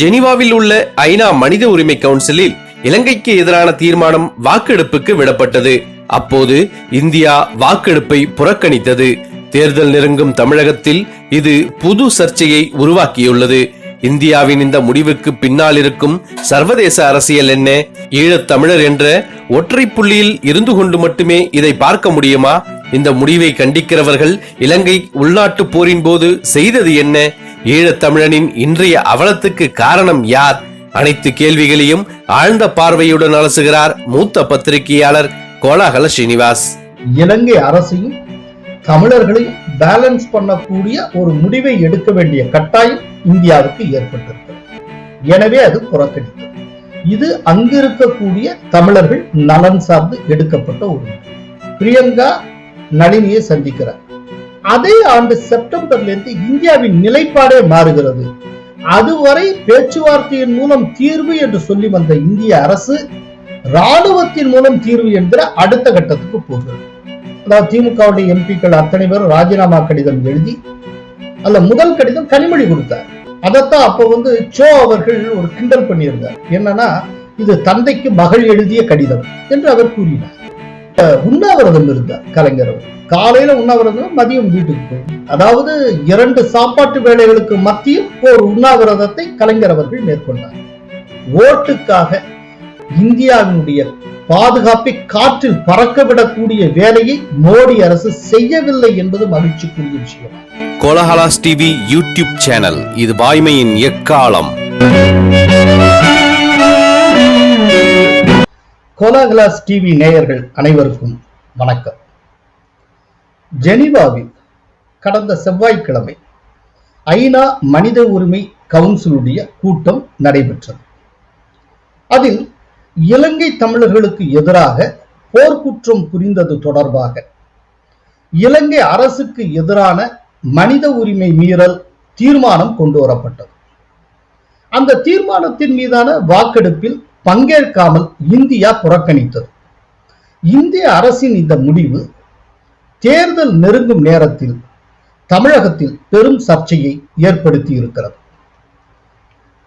ஜெனீவாவில் உள்ள ஐநா மனித உரிமை கவுன்சிலில் இலங்கைக்கு எதிரான தீர்மானம் வாக்கெடுப்புக்கு விடப்பட்டது. அப்போது இந்தியா வாக்கெடுப்பை புறக்கணித்தது. தேர்தல் நெருங்கும் தமிழகத்தில் இது புது சர்ச்சையை உருவாக்கியுள்ளது. இந்தியாவின் இந்த முடிவுக்கு பின்னால் இருக்கும் சர்வதேச அரசியல் என்ன? ஈழத் தமிழர் என்ற ஒற்றை புள்ளியில் இருந்து கொண்டு மட்டுமே இதை பார்க்க முடியுமா? இந்த முடிவை கண்டிக்கிறவர்கள் இலங்கை உள்நாட்டு போரின் போது செய்தது என்ன? ஈழத் தமிழனின் இன்றைய அவலத்துக்கு காரணம் யார்? அனைத்து கேள்விகளையும் ஆழ்ந்த பார்வையுடன் அலசுகிறார் மூத்த பத்திரிகையாளர் கோலாகல ஸ்ரீனிவாஸ். இலங்கை அரசையும் தமிழர்களையும் பேலன்ஸ் பண்ணக்கூடிய ஒரு முடிவை எடுக்க வேண்டிய கட்டாயம் இந்தியாவுக்கு ஏற்பட்டிருக்கிறது. எனவே அது புறக்கணித்தது. இது அங்கிருக்கக்கூடிய தமிழர்கள் நலன் சார்ந்து எடுக்கப்பட்ட ஒரு பிரியங்கா நளினியை சந்திக்கிறார். அதே ஆண்டு செப்டம்பர்ல இருந்து இந்தியாவின் நிலைப்பாடே மாறுகிறது. அதுவரை பேச்சுவார்த்தையின் மூலம் தீர்வு என்று சொல்லி வந்த இந்திய அரசு ராணுவத்தின் மூலம் தீர்வு என்கிற அடுத்த கட்டத்துக்கு போகிறது. அதாவது திமுகவுடைய எம்பிக்கள் அத்தனை பேரும் ராஜினாமா கடிதம் எழுதி அல்ல முதல் கடிதம் கனிமொழி கொடுத்தார். அதைத்தான் அப்ப சோ அவர்கள் ஒரு கிண்டல் பண்ணியிருந்தார். என்னன்னா, இது தந்தைக்கு மகள் எழுதிய கடிதம் என்று அவர் கூறினார். உண்ணாவிரதம் இருந்தார் கலைஞர். காலையில உண்ணாவிரதம், மதியம் வீட்டுக்கு போய், அதாவது 2 சாப்பாட்டு வேளைகளுக்கு மத்தியில் ஒரு உண்ணாவிரதத்தை கலைஞர் அவர்கள் மேற்கொண்டார். ஓட்டுக்காக இந்தியாவினுடைய பாதுகாப்பை காற்றில் பறக்கவிடக்கூடிய வேலையை மோடி அரசு செய்யவில்லை என்பது மகிழ்ச்சிக்குரிய விஷயம். கோலாகலாஸ் டிவி யூடியூப் சேனல், இது வாய்மையின் எக்காலம். கோலாகலாஸ் டிவி நேயர்கள் அனைவருக்கும் வணக்கம். ஜெனீவாவில் கடந்த செவ்வாய்க்கிழமை ஐநா மனித உரிமை கவுன்சிலுடைய கூட்டம் நடைபெற்றது. அதில் இலங்கை தமிழர்களுக்கு எதிராக போர்க்குற்றம் புரிந்தது தொடர்பாக இலங்கை அரசுக்கு எதிரான மனித உரிமை மீறல் தீர்மானம் கொண்டு வரப்பட்டது. அந்த தீர்மானத்தின் மீதான வாக்கெடுப்பில் பங்கேற்காமல் இந்தியா புறக்கணித்தது. இந்திய அரசின் இந்த முடிவு தேர்தல் நெருங்கும் நேரத்தில் தமிழகத்தில் பெரும் சர்ச்சையை ஏற்படுத்தி இருக்கிறது.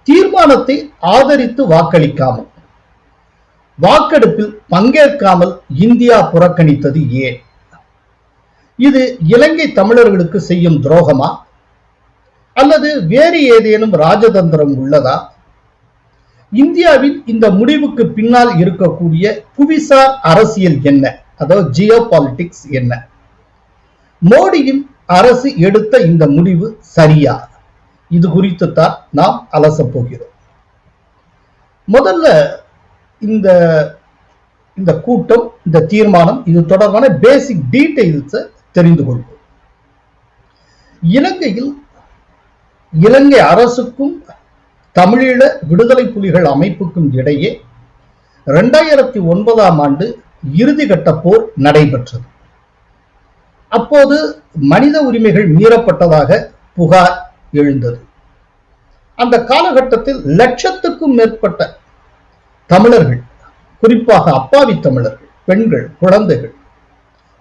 தீர்மானத்தை ஆதரித்து வாக்களிக்காமல், வாக்கெடுப்பில் பங்கேற்காமல் இந்தியா புறக்கணித்தது ஏன்? இது இலங்கை தமிழர்களுக்கு செய்யும் துரோகமா அல்லது வேறு ஏதேனும் ராஜதந்திரம் உள்ளதா? இந்தியாவின் இந்த முடிவுக்கு பின்னால் இருக்கக்கூடிய புவிசார் அரசியல் என்ன, அதாவது ஜியோ பாலிடிக்ஸ் என்ன? மோடியின் அரசு எடுத்த இந்த முடிவு சரியா? இது குறித்து தான் நாம் அலச போகிறோம். முதல்ல இந்த கூட்டம், இந்த தீர்மானம், இது தொடர்பான பேசிக் டீடைல்ஸ் தெரிந்து கொள்வோம். இலங்கையில் இலங்கை அரசுக்கும் தமிழீழ விடுதலை புலிகள் அமைப்புக்கும் இடையே 2009ஆம் ஆண்டு இறுதிக்கட்ட போர் நடைபெற்றது. அப்போது மனித உரிமைகள் மீறப்பட்டதாக புகார் எழுந்தது. அந்த காலகட்டத்தில் லட்சத்துக்கும் மேற்பட்ட தமிழர்கள், குறிப்பாக அப்பாவி தமிழர்கள், பெண்கள், குழந்தைகள்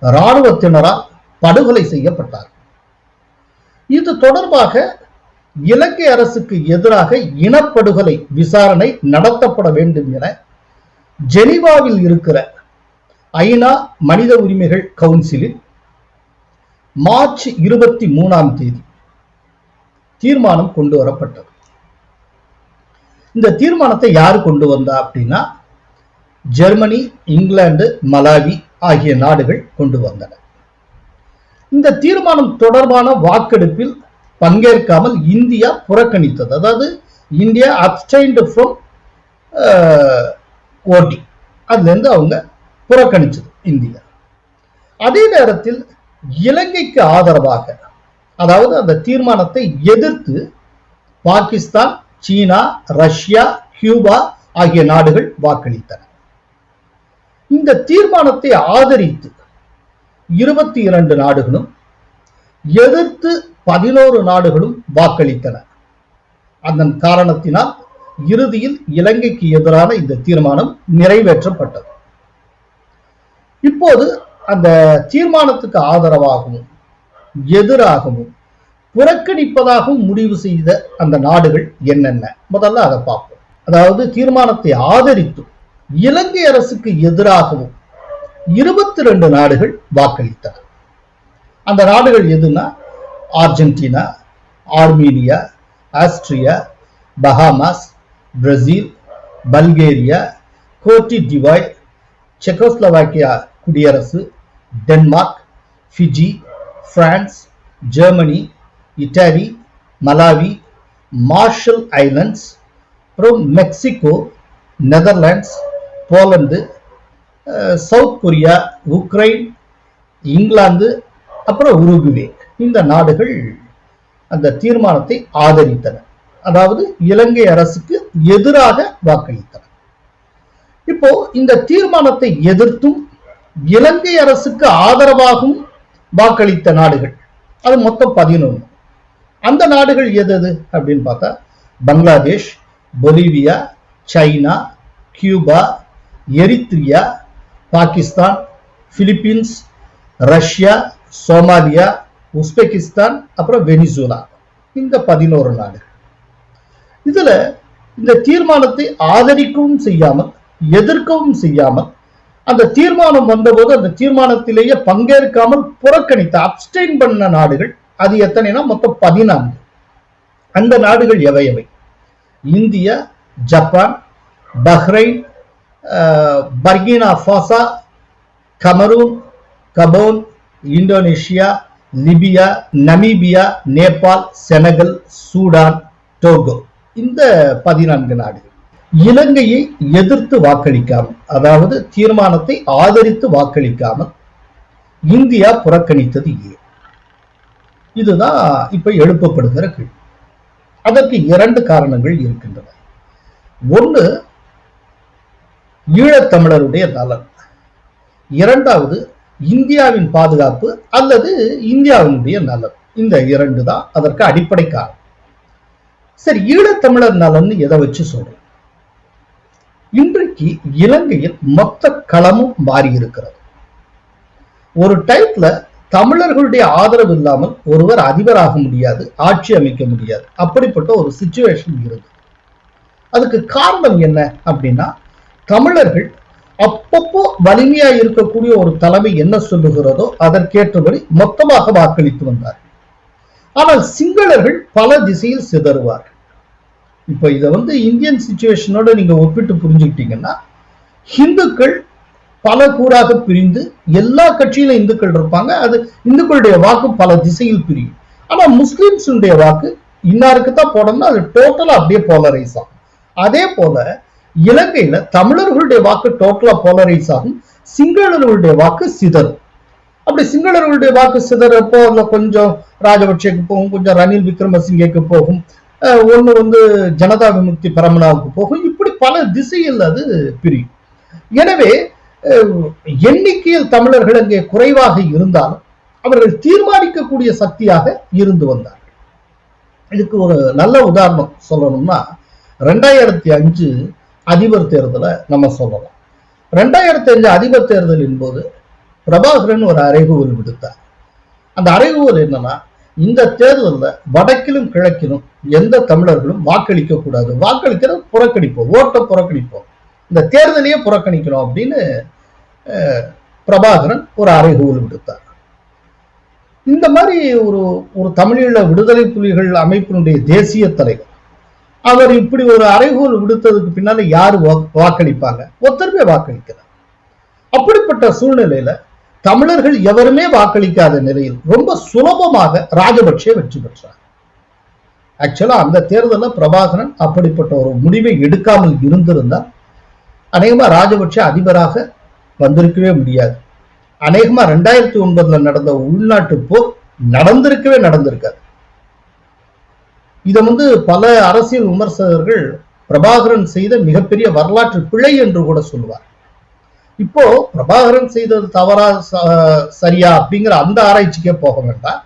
இராணுவத்தினரால் படுகொலை செய்யப்பட்டார்கள். இது தொடர்பாக இலங்கை அரசுக்கு எதிராக இனப்படுகொலை விசாரணை நடத்தப்பட வேண்டும் என ஜெனீவாவில் இருக்கிற ஐநா மனித உரிமைகள் கவுன்சிலில் மார்ச் 23ஆம் தேதி தீர்மானம் கொண்டு வரப்பட்டது. இந்த தீர்மானத்தை யாரு கொண்டு வந்தா அப்படின்னா, ஜெர்மனி, இங்கிலாந்து, மலாவி ஆகிய நாடுகள் கொண்டு வந்தன. இந்த தீர்மானம் தொடர்பான வாக்கெடுப்பில் பங்கேற்காமல் இந்தியா புறக்கணித்தது. அதாவது இந்தியா அப்ஸ்டைன்ட் ஃப்ரம் voting, அதுல இருந்து அவங்க புறக்கணிச்சது இந்தியா. அதே நேரத்தில் இலங்கைக்கு ஆதரவாக, அதாவது அந்த தீர்மானத்தை எதிர்த்து பாகிஸ்தான், சீனா, ரஷ்யா, கியூபா ஆகிய நாடுகள் வாக்களித்தன. இந்த தீர்மானத்தை ஆதரித்து 22 நாடுகளும், எதிர்த்து 11 நாடுகளும் வாக்களித்தன. அதன் காரணத்தினால் இறுதியில் இலங்கைக்கு எதிரான இந்த தீர்மானம் நிறைவேற்றப்பட்டது. இப்போது அந்த தீர்மானத்துக்கு ஆதரவாகவும் எதிராகவும் புறக்கணிப்பதாகவும் முடிவு செய்த அந்த நாடுகள் என்னென்ன, முதல்ல அதை பார்ப்போம். அதாவது தீர்மானத்தை ஆதரித்தும் இலங்கை அரசுக்கு எதிராகவும் 22 நாடுகள் வாக்களித்தன. அந்த நாடுகள் எதுனா Argentina, Armenia, Austria, Bahamas, Brazil, Bulgaria, Cote d'Ivoire, Czechoslovakia குடியரசு, Denmark, Fiji, France, Germany, Italy, Malawi, Marshall Islands, அப்புறம் Mexico, Netherlands, Poland, South Korea, Ukraine, England, அப்புறம் உருகுவே. இந்த நாடுகள் அந்த தீர்மானத்தை ஆதரித்தன, அதாவது இலங்கை அரசுக்கு எதிராக வாக்களித்தன. இப்போ இந்த தீர்மானத்தை எதிர்த்தும் இலங்கை அரசுக்கு ஆதரவாகவும் வாக்களித்த நாடுகள் அது மொத்தம் 11. அந்த நாடுகள் எது அப்படின்னு பார்த்தா Bangladesh, Bolivia, China, Cuba, எரித்ரியா, Pakistan, Philippines, Russia, Somalia, Uzbekistan, அப்புறம் வெனிசுலா. இந்த 11 நாடுகள். இதுல இந்த தீர்மானத்தை ஆதரிக்கவும் செய்யாமல் எதிர்க்கவும் செய்யாமல் அந்த தீர்மானம் வந்தபோது அந்த தீர்மானத்திலேயே பங்கேற்காமல் புறக்கணித்த அப்ஸ்டெயின் பண்ண நாடுகள் அது எத்தனைனா மொத்தம் 14. அந்த நாடுகள் எவை எவை? India, Japan, Bahrain, Burkina Faso, Cameroon, Gabon, Indonesia, Libya, Namibia, Nepal, Senegal, Sudan, Togo. இந்த 14 நாடுகள் இலங்கையை எதிர்த்து வாக்களிக்காமல், அதாவது தீர்மானத்தை ஆதரித்து வாக்களிக்காமல் இந்தியா புறக்கணித்தது ஏன்? இதுதான் இப்ப எழுப்பப்படுகிற கேள்வி. அதற்கு 2 காரணங்கள் இருக்கின்றன. ஒன்று, ஈழத்தமிழருடைய நலன். இரண்டாவது, இந்தியாவின் பாதுகாப்பு அல்லது இந்தியாவினுடைய நலன். இந்த 2 தான் அதற்கு அடிப்படை காரணம். சரி, ஈழத்தமிழர் நலன் எதை வச்சு சொல்றேன்? இன்றைக்கு இலங்கையில் மொத்த களமும் மாறி இருக்கிறது. ஒரு டைப்ல தமிழர்களுடைய ஆதரவு இல்லாமல் ஒருவர் அதிபராக முடியாது, ஆட்சி அமைக்க முடியாது. அப்படிப்பட்ட ஒரு சிச்சுவேஷன் இருக்கு. அதுக்கு காரணம் என்ன அப்படின்னா, தமிழர்கள் அப்பப்போ வலிமையா இருக்கக்கூடிய ஒரு தலைமை என்ன சொல்லுகிறதோ அதற்கேற்றபடி மொத்தமாக வாக்களித்து வந்தார்கள். ஆனால் சிங்களர்கள் பல திசையில் சிதறுவார்கள். இப்ப இதை இந்தியன் சிச்சுவேஷனோட நீங்க ஒப்பிட்டு புரிஞ்சுக்கிட்டீங்கன்னா, இந்துக்கள் பல கூறாக பிரிந்து எல்லா கட்சியிலும் இந்துக்கள் இருப்பாங்க. அது இந்துக்களுடைய வாக்கு பல திசையில் பிரியும். ஆனா முஸ்லிம்ஸுடைய வாக்கு இன்னாருக்கு தான் போடணும்னா அது டோட்டலா அப்படியே போலரைஸ் ஆகும். அதே போல இலங்கையில தமிழர்களுடைய வாக்கு டோட்டலா போலரைஸ் ஆகும், சிங்களர்களுடைய வாக்கு சிதறும். அப்படி சிங்களர்களுடைய வாக்கு சிதறப்போ அதுல கொஞ்சம் ராஜபக்சேக்கு போகும், கொஞ்சம் ரணில் விக்ரமசிங்கேக்கு போகும், ஒண்ணு ஜனதா விமுக்தி பரமனாவுக்கு போகும். இப்படி பல திசையில் அது பிரியும். எனவே எண்ணிக்கையில் தமிழர்கள் அங்கே குறைவாக இருந்தாலும் அவர்கள் தீர்மானிக்கக்கூடிய சக்தியாக இருந்து வந்தார்கள். இதுக்கு ஒரு நல்ல உதாரணம் சொல்லணும்னா 2005 அதிபர் தேர்தலை நம்ம சொல்லலாம். 2005 அதிபர் தேர்தலின் போது பிரபாகரன் ஒரு அறைகூவல் விடுத்தார். அந்த அறைகூவல் என்னன்னா, இந்த தேர்தலில் வடக்கிலும் கிழக்கிலும் எந்த தமிழர்களும் வாக்களிக்க கூடாது, வாக்களிக்கிறது புறக்கணிப்போம், ஓட்டை புறக்கணிப்போம், இந்த தேர்தலையே புறக்கணிக்கணும் அப்படின்னு பிரபாகரன் ஒரு அறைகூவல் விடுத்தார். இந்த மாதிரி ஒரு தமிழீழ விடுதலை புலிகள் அமைப்பினுடைய தேசிய தலைவர் அவர் இப்படி ஒரு அறைகூவல் விடுத்ததுக்கு பின்னால யாரு வாக்களிப்பாங்க? ஒருத்தருமே வாக்களிக்கிறார். அப்படிப்பட்ட சூழ்நிலையில தமிழர்கள் எவருமே வாக்களிக்காத நிலையில் ரொம்ப சுலபமாக ராஜபக்சே வெற்றி பெற்றார். ஆக்சுவலா அந்த தேர்தலில் பிரபாகரன் அப்படிப்பட்ட ஒரு முடிவை எடுக்காமல் இருந்திருந்தால் அநேகமா ராஜபக்சே அதிபராக வந்திருக்கவே முடியாது. அநேகமா 2009 நடந்த உள்நாட்டு போர் நடந்திருக்காது. இதை பல அரசியல் விமர்சகர்கள் பிரபாகரன் செய்த மிகப்பெரிய வரலாற்று பிழை என்று கூட சொல்லுவார். இப்போ பிரபாகரன் செய்தது தவறா சரியா அப்படிங்கிற அந்த ஆராய்ச்சிக்கே போக வேண்டாம்.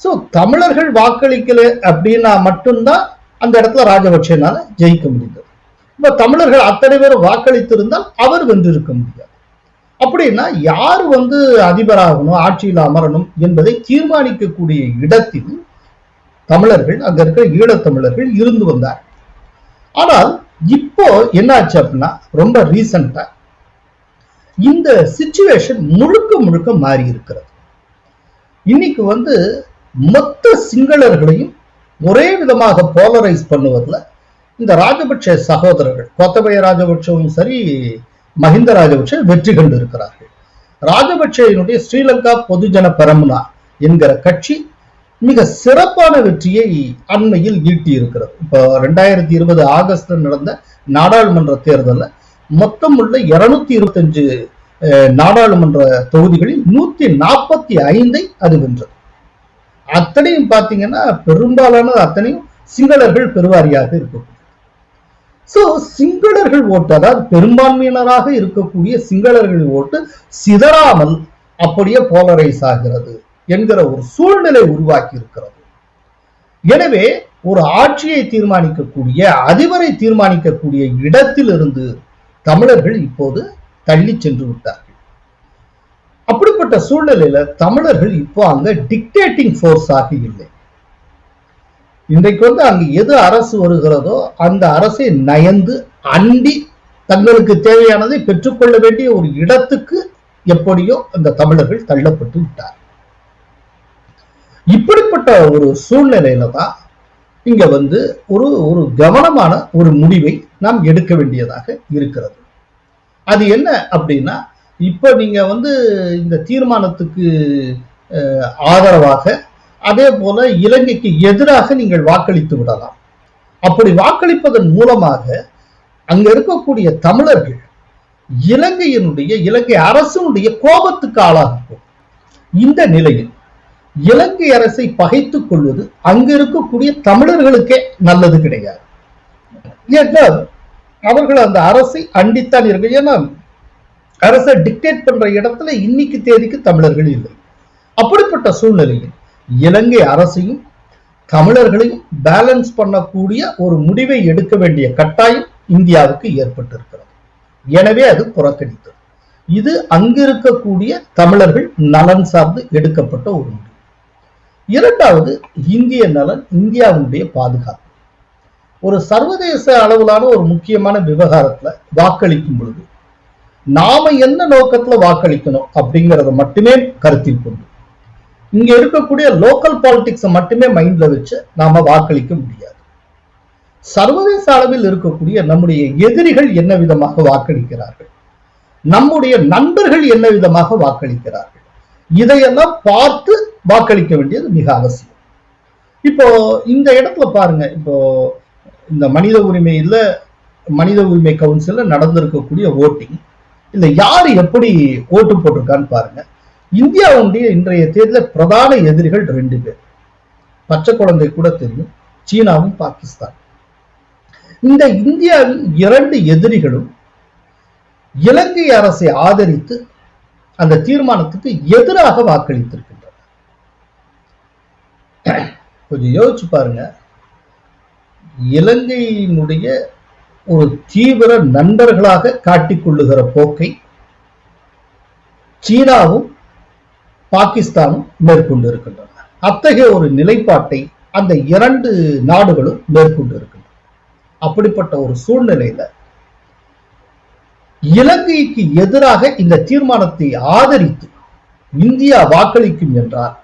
சோ தமிழர்கள் வாக்களிக்கல அப்படின்னா மட்டும்தான் அந்த இடத்துல ராஜபக்சேனால ஜெயிக்க முடிந்தது. இப்ப தமிழர்கள் அத்தனை பேர் வாக்களித்திருந்தால் அவர் வென்றிருக்க முடியாது. அப்படின்னா யார் அதிபராகணும், ஆட்சியில் அமரணும் என்பதை தீர்மானிக்கக்கூடிய இடத்தில் தமிழர்கள், அங்க இருக்கிற ஈழத்தமிழர்கள் இருந்து வந்தார். ஆனால் இப்போ என்ன ஆச்சு அப்படின்னா, ரொம்ப ரீசெண்டா இந்த சிச்சுவேஷன் முழுக்க முழுக்க மாறி இருக்கிறது. இன்னைக்கு மொத்த சிங்களர்களையும் ஒரே விதமாக போலரைஸ் பண்ணுவதில் இந்த ராஜபக்ஷ சகோதரர்கள், கோத்தபய ராஜபக்ஷவும் சரி, மஹிந்த ராஜபக்ஷ வெற்றி கண்டு இருக்கிறார்கள். ராஜபக்ஷனுடைய ஸ்ரீலங்கா பொதுஜன பெரமுனா என்கிற கட்சி மிக சிறப்பான வெற்றியை அண்மையில் ஈட்டி இருக்கிறது. இப்போ 2020 ஆகஸ்ட்ல நடந்த நாடாளுமன்ற தேர்தலில் மொத்தம் உள்ள 225 நாடாளுமன்ற தொகுதிகளில் 145 அது வென்றது. அத்தனையும் பார்த்தீங்கன்னா பெரும்பாலான அத்தனையும் சிங்களர்கள் பெருவாரியாக இருக்கக்கூடிய, சோ சிங்களர்கள் ஓட்டு, அதாவது பெரும்பான்மையினராக இருக்கக்கூடிய சிங்களர்கள் ஓட்டு சிதறாமல் அப்படியே போலரைஸ் ஆகிறது என்கிற ஒரு சூழ்நிலை உருவாக்கி இருக்கிறது. எனவே ஒரு ஆட்சியை தீர்மானிக்கக்கூடிய, அதிபரை தீர்மானிக்கக்கூடிய இடத்தில் இருந்து தமிழர்கள் இப்போது தள்ளி சென்று விட்டார்கள். அப்படிப்பட்ட சூழ்நிலையில தமிழர்கள் இப்போ அங்க டிக்டேட்டிங் ஃபோர்ஸ் ஆக இல்லை. இன்றைக்கு அங்க எது அரசு வருகிறதோ அந்த அரசை நயந்து அண்டி தங்களுக்கு தேவையானதை பெற்றுக்கொள்ள வேண்டிய ஒரு இடத்துக்கு எப்படியோ அந்த தமிழர்கள் தள்ளப்பட்டு விட்டார். இப்படிப்பட்ட ஒரு சூழ்நிலையில தான் இங்க ஒரு கவனமான ஒரு முடிவை நாம் எடுக்க வேண்டியதாக இருக்கிறது. அது என்ன அப்படின்னா, இப்ப நீங்க இந்த தீர்மானத்துக்கு ஆதரவாக, அதே போல இலங்கைக்கு எதிராக நீங்கள் வாக்களித்து விடலாம். அப்படி வாக்களிப்பதன் மூலமாக அங்க இருக்கக்கூடிய தமிழர்கள் இலங்கை அரசுடைய கோபத்துக்கு ஆளாகும். இந்த நிலையில் இலங்கை அரசை பகைத்துக் கொள்வது அங்க இருக்கக்கூடிய தமிழர்களுக்கே நல்லது கிடையாது. ஏனென்றால் அவர்கள் அந்த அரசை அண்டித்தான் இருக்கு. ஏன்னா அரசை டிக்டேட் பண்ற இடத்துல இன்னைக்கு தேதிக்கு தமிழர்கள் இல்லை. அப்படிப்பட்ட சூழ்நிலையில் இலங்கை அரசையும் தமிழர்களையும் பேலன்ஸ் பண்ணக்கூடிய ஒரு முடிவை எடுக்க வேண்டிய கட்டாயம் இந்தியாவுக்கு ஏற்பட்டிருக்கிறது. எனவே அது புறக்கணித்தது. இது அங்கிருக்கக்கூடிய தமிழர்கள் நலன் சார்ந்து எடுக்கப்பட்ட ஒரு முடிவு. இரண்டாவது, இந்திய நலன், இந்தியாவுடைய பாதுகாப்பு. ஒரு சர்வதேச அளவிலான ஒரு முக்கியமான விவகாரத்துல வாக்களிக்கும் பொழுது நாம என்ன நோக்கத்துல வாக்களிக்கணும் அப்படிங்கறத மட்டுமே கருத்தில் கொண்டு, இங்க இருக்கக்கூடிய லோக்கல் பாலிடிக்ஸை மட்டுமே மைண்ட்ல வச்சு நாம வாக்களிக்க முடியாது. சர்வதேச அளவில் இருக்கக்கூடிய நம்முடைய எதிரிகள் என்ன விதமாக வாக்களிக்கிறார்கள், நம்முடைய நண்பர்கள் என்ன விதமாக வாக்களிக்கிறார்கள், இதையெல்லாம் பார்த்து வாக்களிக்க வேண்டியது மிக அவசியம். இப்போ இந்த இடத்துல பாருங்க, இப்போ இந்த மனித உரிமை கவுன்சில்ல நடந்திருக்கக்கூடிய ஓட்டிங், இல்ல யாரு எப்படி ஓட்டு போட்டிருக்கான்னு பாருங்க. இந்தியாவுடைய இன்றைய தேர்தலில் பிரதான எதிரிகள் 2 பேர். பச்சை குழந்தை கூட தெரியும், சீனாவும் பாகிஸ்தான். இந்த இந்தியாவின் 2 எதிரிகளும் இலங்கை அரசை ஆதரித்து அந்த தீர்மானத்துக்கு எதிராக வாக்களித்திருக்கின்றனர். கொஞ்சம் யோசிச்சு பாருங்க, இலங்கையினுடைய ஒரு தீவிர நண்பர்களாக காட்டிக்கொள்ளுகிற போக்கை சீனாவும் பாகிஸ்தானும் மேற்கொண்டு இருக்கின்றன. அத்தகைய ஒரு நிலைப்பாட்டை அந்த 2 நாடுகளும் மேற்கொண்டு இருக்கின்றன. அப்படிப்பட்ட ஒரு சூழ்நிலையில இலங்கைக்கு எதிராக இந்த தீர்மானத்தை ஆதரித்து இந்தியா வாக்களிக்கும் என்றால்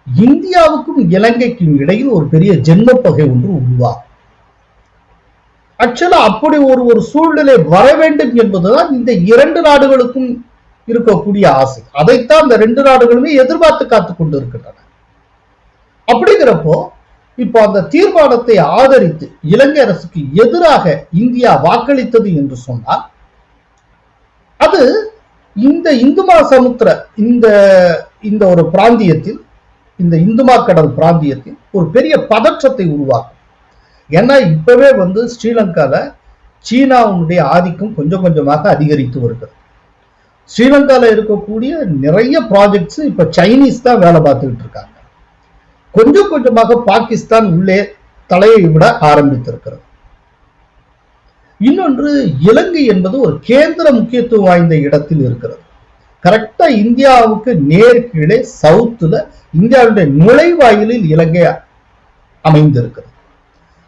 இந்தியாவுக்கும் இலங்கைக்கும் இடையில் ஒரு பெரிய ஜென்மப்பகை ஒன்று உருவாகும். ஆக்சுவலா அப்படி ஒரு சூழ்நிலை வர வேண்டும் என்பதுதான் இந்த 2 நாடுகளுக்கும் இருக்கக்கூடிய ஆசை. அதைத்தான் இந்த 2 நாடுகளுமே எதிர்பார்த்து காத்துக் கொண்டு இருக்கின்றன. அப்படிங்கிறப்போ இப்போ அந்த தீர்மானத்தை ஆதரித்து இலங்கை அரசுக்கு எதிராக இந்தியா வாக்களித்தது என்று சொன்னால் அது இந்த இந்து மகாசமுத்திர இந்த ஒரு பிராந்தியத்தில், இந்த இந்துமா கடல் பிராந்தியத்தில் ஒரு பெரிய பதற்றத்தை உருவாக்கும். ஏன்னா இப்பவே ஸ்ரீலங்கால சீனாவுடைய ஆதிக்கம் கொஞ்சம் கொஞ்சமாக அதிகரித்து வருகிறது. ஸ்ரீலங்கால இருக்கக்கூடிய நிறைய ப்ராஜெக்ட்ஸ் இப்ப சைனீஸ் தான் வேலை பார்த்துக்கிட்டு இருக்காங்க. கொஞ்சம் கொஞ்சமாக பாகிஸ்தான் உள்ளே தலையை விட ஆரம்பித்திருக்கிறது. இன்னொன்று, இலங்கை என்பது ஒரு கேந்திர முக்கியத்துவம் வாய்ந்த இடத்தில் இருக்கிறது. கரெக்டா இந்தியாவுக்கு நேர் கீழே சவுத்துல இந்தியாவுடைய நுழைவாயிலில் இலங்கை அமைந்திருக்கிறது.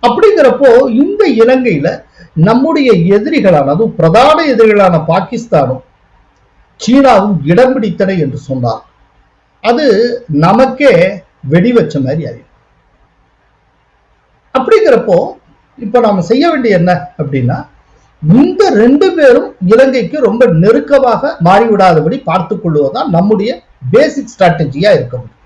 அப்படிங்கிறப்போ இந்த இலங்கையில நம்முடைய எதிரிகளான, அதுவும் பிரதான எதிரிகளான பாகிஸ்தானும் சீனாவும் இடம் பிடித்தன என்று சொன்னால் அது நமக்கே வெடி வச்ச மாதிரி ஆயிடும். அப்படிங்கிறப்போ இப்ப நாம செய்ய வேண்டிய என்ன அப்படின்னா, இந்த ரெண்டு பேரும் இலங்கைக்கு ரொம்ப நெருக்கமாக மாறிவிடாதபடி பார்த்துக் கொள்வதுதான் நம்முடைய பேசிக் ஸ்ட்ராட்டஜியா இருக்க முடியும்.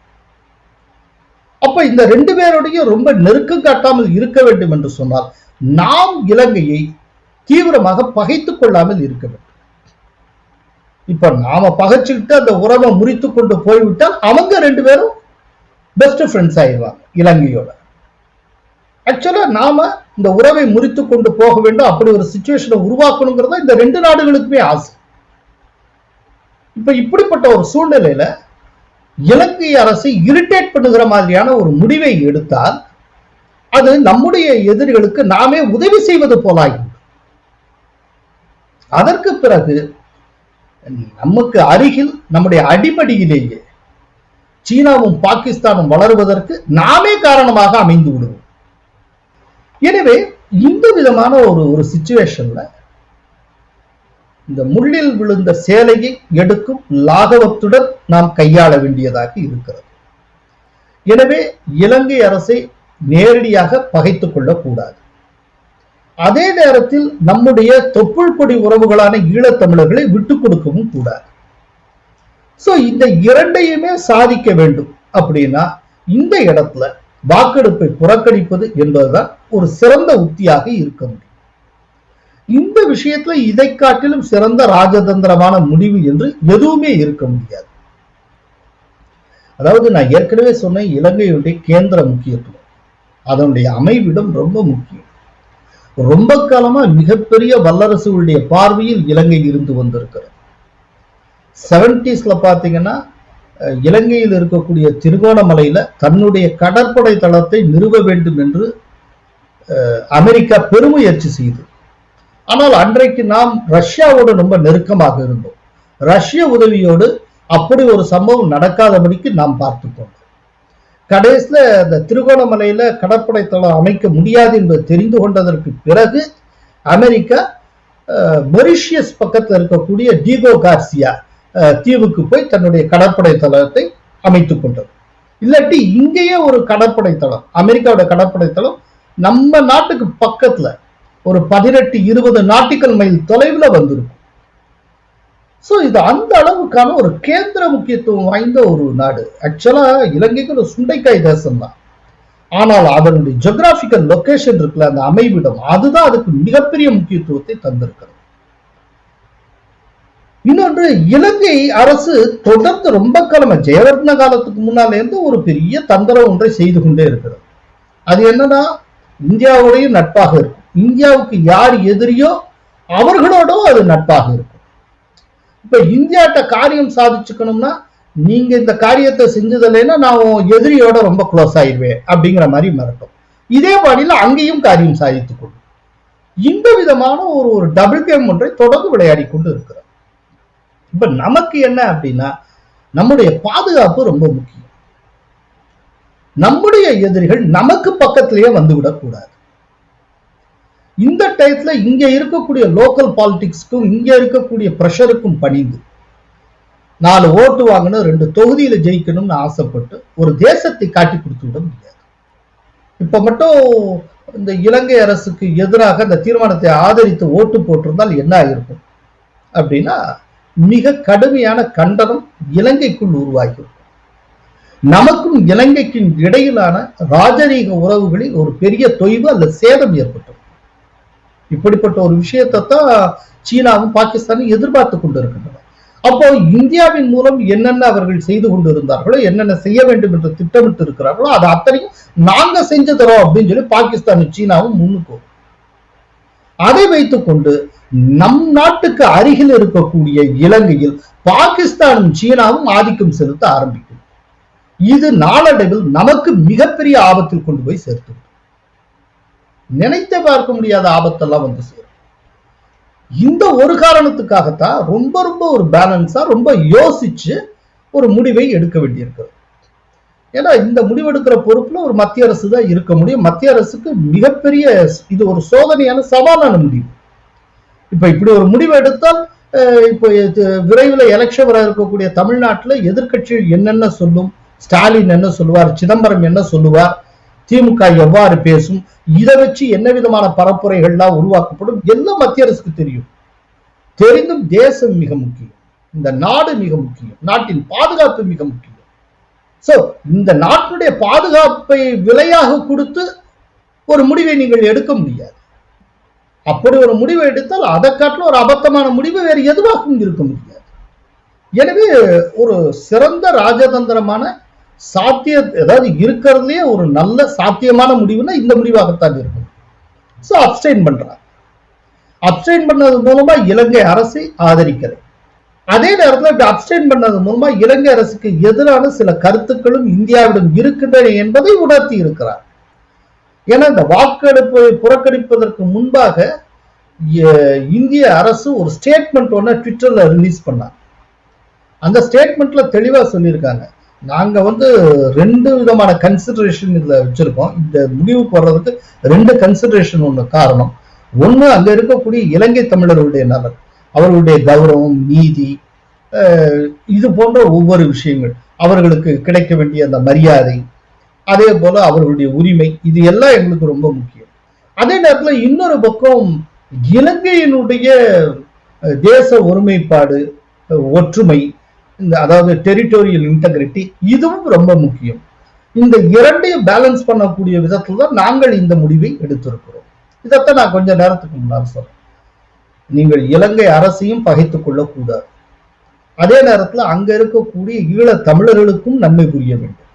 அப்ப இந்த ரெண்டு பேருடைய ரொம்ப நெருக்கம் காட்டாமல் இருக்க வேண்டும் என்று சொன்னால் நாம் இலங்கையை தீவிரமாக பகைத்துக் கொள்ளாமல் இருக்க வேண்டும். இப்ப நாம பகைச்சுக்கிட்டு அந்த உறவை முறித்து கொண்டு போய்விட்டால் அவங்க ரெண்டு பேரும் பெஸ்ட் ஃப்ரெண்ட்ஸ் ஆயிடுவாங்க இலங்கையோட. ஆக்சுவலா நாம இந்த உறவை முறித்து கொண்டு போக வேண்டும், அப்படி ஒரு சிச்சுவேஷனை உருவாக்கணுங்கிறத இந்த ரெண்டு நாடுகளுக்குமே ஆசை. இப்ப இப்படிப்பட்ட ஒரு சூழ்நிலையில இலங்கை அரசை இரிட்டேட் பண்ணுகிற மாதிரியான ஒரு முடிவை எடுத்தால் அது நம்முடைய எதிரிகளுக்கு நாமே உதவி செய்வது போலாகும். அதற்கு பிறகு நமக்கு அருகில் நம்முடைய அடிப்படையிலேயே சீனாவும் பாகிஸ்தானும் வளருவதற்கு நாமே காரணமாக அமைந்து விடுவோம். எனவே இந்த விதமான ஒரு சிச்சுவேஷன்ல இந்த முள்ளில் விழுந்த சேலையை எடுக்கும் லாகவத்துடன் நாம் கையாள வேண்டியதாக இருக்கிறது. எனவே இலங்கை அரசை நேரடியாக பகைத்துக் கொள்ளக்கூடாது. அதே நேரத்தில் நம்முடைய தொப்புள் கொடி உறவுகளான ஈழத்தமிழர்களை விட்டுக் கொடுக்கவும் கூடாது. சோ இந்த இரண்டையுமே சாதிக்க வேண்டும் அப்படின்னா இந்த இடத்துல வாக்கெடுப்பை புறக்கணிப்பது என்பதுதான் ஒரு சிறந்த உத்தியாக இருக்க முடியும். இந்த விஷயத்துல இதை காட்டிலும் சிறந்த ராஜதந்திரமான முடிவு என்று எதுவுமே இருக்க முடியாது. அதாவது நான் ஏற்கனவே சொன்ன இலங்கையுடைய கேந்திர முக்கியத்துவம், அதனுடைய அமைவிடம் ரொம்ப முக்கியம். ரொம்ப காலமா மிகப்பெரிய வல்லரசுடைய பார்வையில் இலங்கை இருந்து வந்திருக்கிறது. 70s பாத்தீங்கன்னா இலங்கையில் இருக்கக்கூடிய திருகோணமலையில தன்னுடைய கடற்படை தளத்தை நிறுவ வேண்டும் என்று அமெரிக்கா பெருமுயற்சி செய்து, ஆனால் அன்றைக்கு நாம் ரஷ்யாவோடு ரொம்ப நெருக்கமாக இருந்தோம். ரஷ்ய உதவியோடு அப்படி ஒரு சம்பவம் நடக்காதபடிக்கு நாம் பார்த்துக்கொண்டோம். கடைசியில இந்த திருகோணமலையில கடற்படை தளம் அமைக்க முடியாது என்பது தெரிந்து கொண்டதற்கு பிறகு அமெரிக்கா மொரிஷியஸ் பக்கத்தில் இருக்கக்கூடிய டீகோ கார்சியா தீவுக்கு போய் தன்னுடைய கடற்படை தளத்தை அமைத்துக் கொண்டது. இல்லாட்டி இங்கேயே ஒரு கடற்படை தளம், அமெரிக்காவோட கடற்படை தளம் நம்ம நாட்டுக்கு பக்கத்துல ஒரு 18-20 நாட்டிக்கல் மைல் தொலைவில் வந்திருக்கும். சோ இது அந்த அளவுக்கான ஒரு கேந்திர முக்கியத்துவம் வாய்ந்த ஒரு நாடு. ஆக்சுவலா இலங்கைக்கு ஒரு சுண்டைக்காய் தேசம் தான், ஆனால் அதனுடைய ஜியோகிராபிக்கல் லொகேஷன் இருக்குல்ல, அந்த அமைவிடம், அதுதான் அதுக்கு மிகப்பெரிய முக்கியத்துவத்தை தந்திருக்கிறது. இன்னொன்று, இலங்கை அரசு தொடர்ந்து ரொம்ப காலமா ஜெயவர்தன காலத்துக்கு முன்னால இருந்து ஒரு பெரிய தந்திரம் ஒன்றை செய்து கொண்டே இருக்கிறது. அது என்னன்னா, இந்தியாவோடையும் நட்பாக இருக்கும். இந்தியாவுக்கு யார் எதிரியோ அவர்களோடும் அது நட்பாக இருக்கும். இப்ப இந்தியாட்ட காரியம் சாதிச்சுக்கணும்னா, நீங்க இந்த காரியத்தை செஞ்சதில்லைன்னா நான் எதிரியோட ரொம்ப க்ளோஸ் ஆயிடுவேன் அப்படிங்கிற மாதிரி மிரட்டும். இதே பாடியில அங்கேயும் காரியம் சாதித்துக் கொள்ளும். இந்த விதமான ஒரு டபுள் கேம் ஒன்றை தொடர்ந்து விளையாடி கொண்டு இருக்கிறார். இப்ப நமக்கு என்ன அப்படின்னா, நம்முடைய பாதுகாப்பு ரொம்ப முக்கியம். நம்முடைய எதிரிகள் நமக்கு பக்கத்திலேயே வந்துவிடக் கூடாது. இந்த டயத்துல இங்க இருக்கக்கூடிய லோக்கல் பாலிடிக்ஸ்க்கும் இங்க இருக்கக்கூடிய பிரஷருக்கும் பணிந்து 4 ஓட்டு வாங்கணும், 2 தொகுதியில ஜெயிக்கணும்னு ஆசைப்பட்டு ஒரு தேசத்தை காட்டி கொடுத்து விட முடியாது. இப்ப மட்டும் இந்த இலங்கை அரசுக்கு எதிராக இந்த தீர்மானத்தை ஆதரித்து ஓட்டு போட்டிருந்தால் என்ன ஆகிருக்கும் அப்படின்னா, மிக கடுமையான கண்டனம் இலங்கைக்குள் உருவாகியிருக்கும். நமக்கும் இலங்கைக்கும் இடையிலான ராஜரீக உறவுகளில் ஒரு பெரிய தொய்வு அல்லது சேதம் ஏற்பட்டது. இப்படிப்பட்ட ஒரு விஷயத்தை தான் சீனாவும் பாகிஸ்தானும் எதிர்பார்த்து கொண்டு இருக்கின்றன. அப்போ இந்தியாவின் மூலம் என்னென்ன அவர்கள் செய்து கொண்டு இருந்தார்களோ, என்னென்ன செய்ய வேண்டும் என்று திட்டமிட்டு இருக்கிறார்களோ, அது அத்தனையும் நாங்க செஞ்சு தரோம் அப்படின்னு சொல்லி பாகிஸ்தானும் சீனாவும் முன்னுக்கு. அதை வைத்துக் கொண்டு நம் நாட்டுக்கு அருகில் இருக்கக்கூடிய இலங்கையில் பாகிஸ்தானும் சீனாவும் ஆதிக்கம் செலுத்த ஆரம்பிக்கும். இது நாளடைவில் நமக்கு மிகப்பெரிய ஆபத்தில் கொண்டு போய் சேர்த்து, நினைத்து பார்க்க முடியாத ஆபத்தெல்லாம் வந்து சேரும். இந்த ஒரு காரணத்துக்காகத்தான் ரொம்ப ரொம்ப ஒரு பேலன்ஸா ரொம்ப யோசிச்சு ஒரு முடிவை எடுக்க வேண்டியிருக்கிறது. ஏன்னா இந்த முடிவெடுக்கிற பொறுப்புல ஒரு மத்திய அரசு தான் இருக்க முடியும். மத்திய அரசுக்கு மிகப்பெரிய இது ஒரு சோதனையான சவாலான முடிவு. இப்ப இப்படி ஒரு முடிவு எடுத்தால் இப்போ விரைவில் எலெக்ஷன் வர இருக்கக்கூடிய தமிழ்நாட்டில் எதிர்க்கட்சிகள் என்னென்ன சொல்லும், ஸ்டாலின் என்ன சொல்லுவார், சிதம்பரம் என்ன சொல்லுவார், திமுக எவ்வாறு பேசும், இதை வச்சு என்ன விதமான பரப்புரைகள்லாம் உருவாக்கப்படும் எல்லாம் மத்திய அரசுக்கு தெரியும். தெரிந்தும் தேசம் மிக முக்கியம், இந்த நாடு மிக முக்கியம், நாட்டின் பாதுகாப்பு மிக முக்கியம். சோ இந்த நாட்டினுடைய பாதுகாப்பை விலையாக கொடுத்து ஒரு முடிவை நீங்கள் எடுக்க முடியாது. அப்படி ஒரு முடிவை எடுத்தால் அதை காட்டிலும் ஒரு அபத்தமான முடிவு வேறு எதுவாகவும் இருக்க முடியாது. எனவே ஒரு சிறந்த ராஜதந்திரமான சாத்திய, அதாவது இருக்கிறதுலயே ஒரு நல்ல சாத்தியமான முடிவுனா இந்த முடிவாகத்தான் இருக்கும். சோ அப்ஸ்டெயின் பண்றாங்க. அப்ஸ்டெயின் பண்ணது மூலமா இலங்கை அரசை ஆதரிக்கிறது. அதே நேரத்தில் இப்படி அப்ஸ்டெயின் பண்ணது மூலமா இலங்கை அரசுக்கு எதிரான சில கருத்துக்களும் இந்தியாவிடம் இருக்கின்றன என்பதை உணர்த்தி இருக்கிறார். ஏன்னா இந்த வாக்கெடுப்பை புறக்கணிப்பதற்கு முன்பாக இந்திய அரசு ஒரு ஸ்டேட்மெண்ட் ஒன்று ட்விட்டர்ல ரிலீஸ் பண்ணாங்க. அந்த ஸ்டேட்மெண்ட்ல தெளிவா சொல்லியிருக்காங்க, நாங்க ரெண்டு விதமான கன்சிடரேஷன் இதுல வச்சிருக்கோம். இந்த முடிவுக்கு வர்றதுக்கு ரெண்டு கன்சிடரேஷன் ஒண்ணு காரணம். ஒண்ணு அங்க இருக்கக்கூடிய இலங்கை தமிழர்களுடைய நலன், அவர்களுடைய கௌரவம், நீதி, இது போன்ற ஒவ்வொரு விஷயங்கள், அவர்களுக்கு கிடைக்க வேண்டிய அந்த மரியாதை, அதே போல அவர்களுடைய உரிமை, இது எல்லாம் எங்களுக்கு ரொம்ப முக்கியம். அதே நேரத்தில் இன்னொரு பக்கம் இலங்கையினுடைய தேச ஒருமைப்பாடு, ஒற்றுமை, அதாவது டெரிட்டோரியல் இன்டெகிரிட்டி, இதுவும் ரொம்ப முக்கியம். இந்த இரண்டையும் பேலன்ஸ் பண்ணக்கூடிய விதத்தில் தான் நாங்கள் இந்த முடிவை எடுத்திருக்கிறோம். இதைத்தான் நான் கொஞ்ச நேரத்துக்கு முன்னால் சொல்றேன். நீங்கள் இலங்கை அரசையும் பகைத்துக் கொள்ளக்கூடாது, அதே நேரத்தில் அங்க இருக்கக்கூடிய ஈழ தமிழர்களுக்கும் நன்மை புரிய வேண்டும்.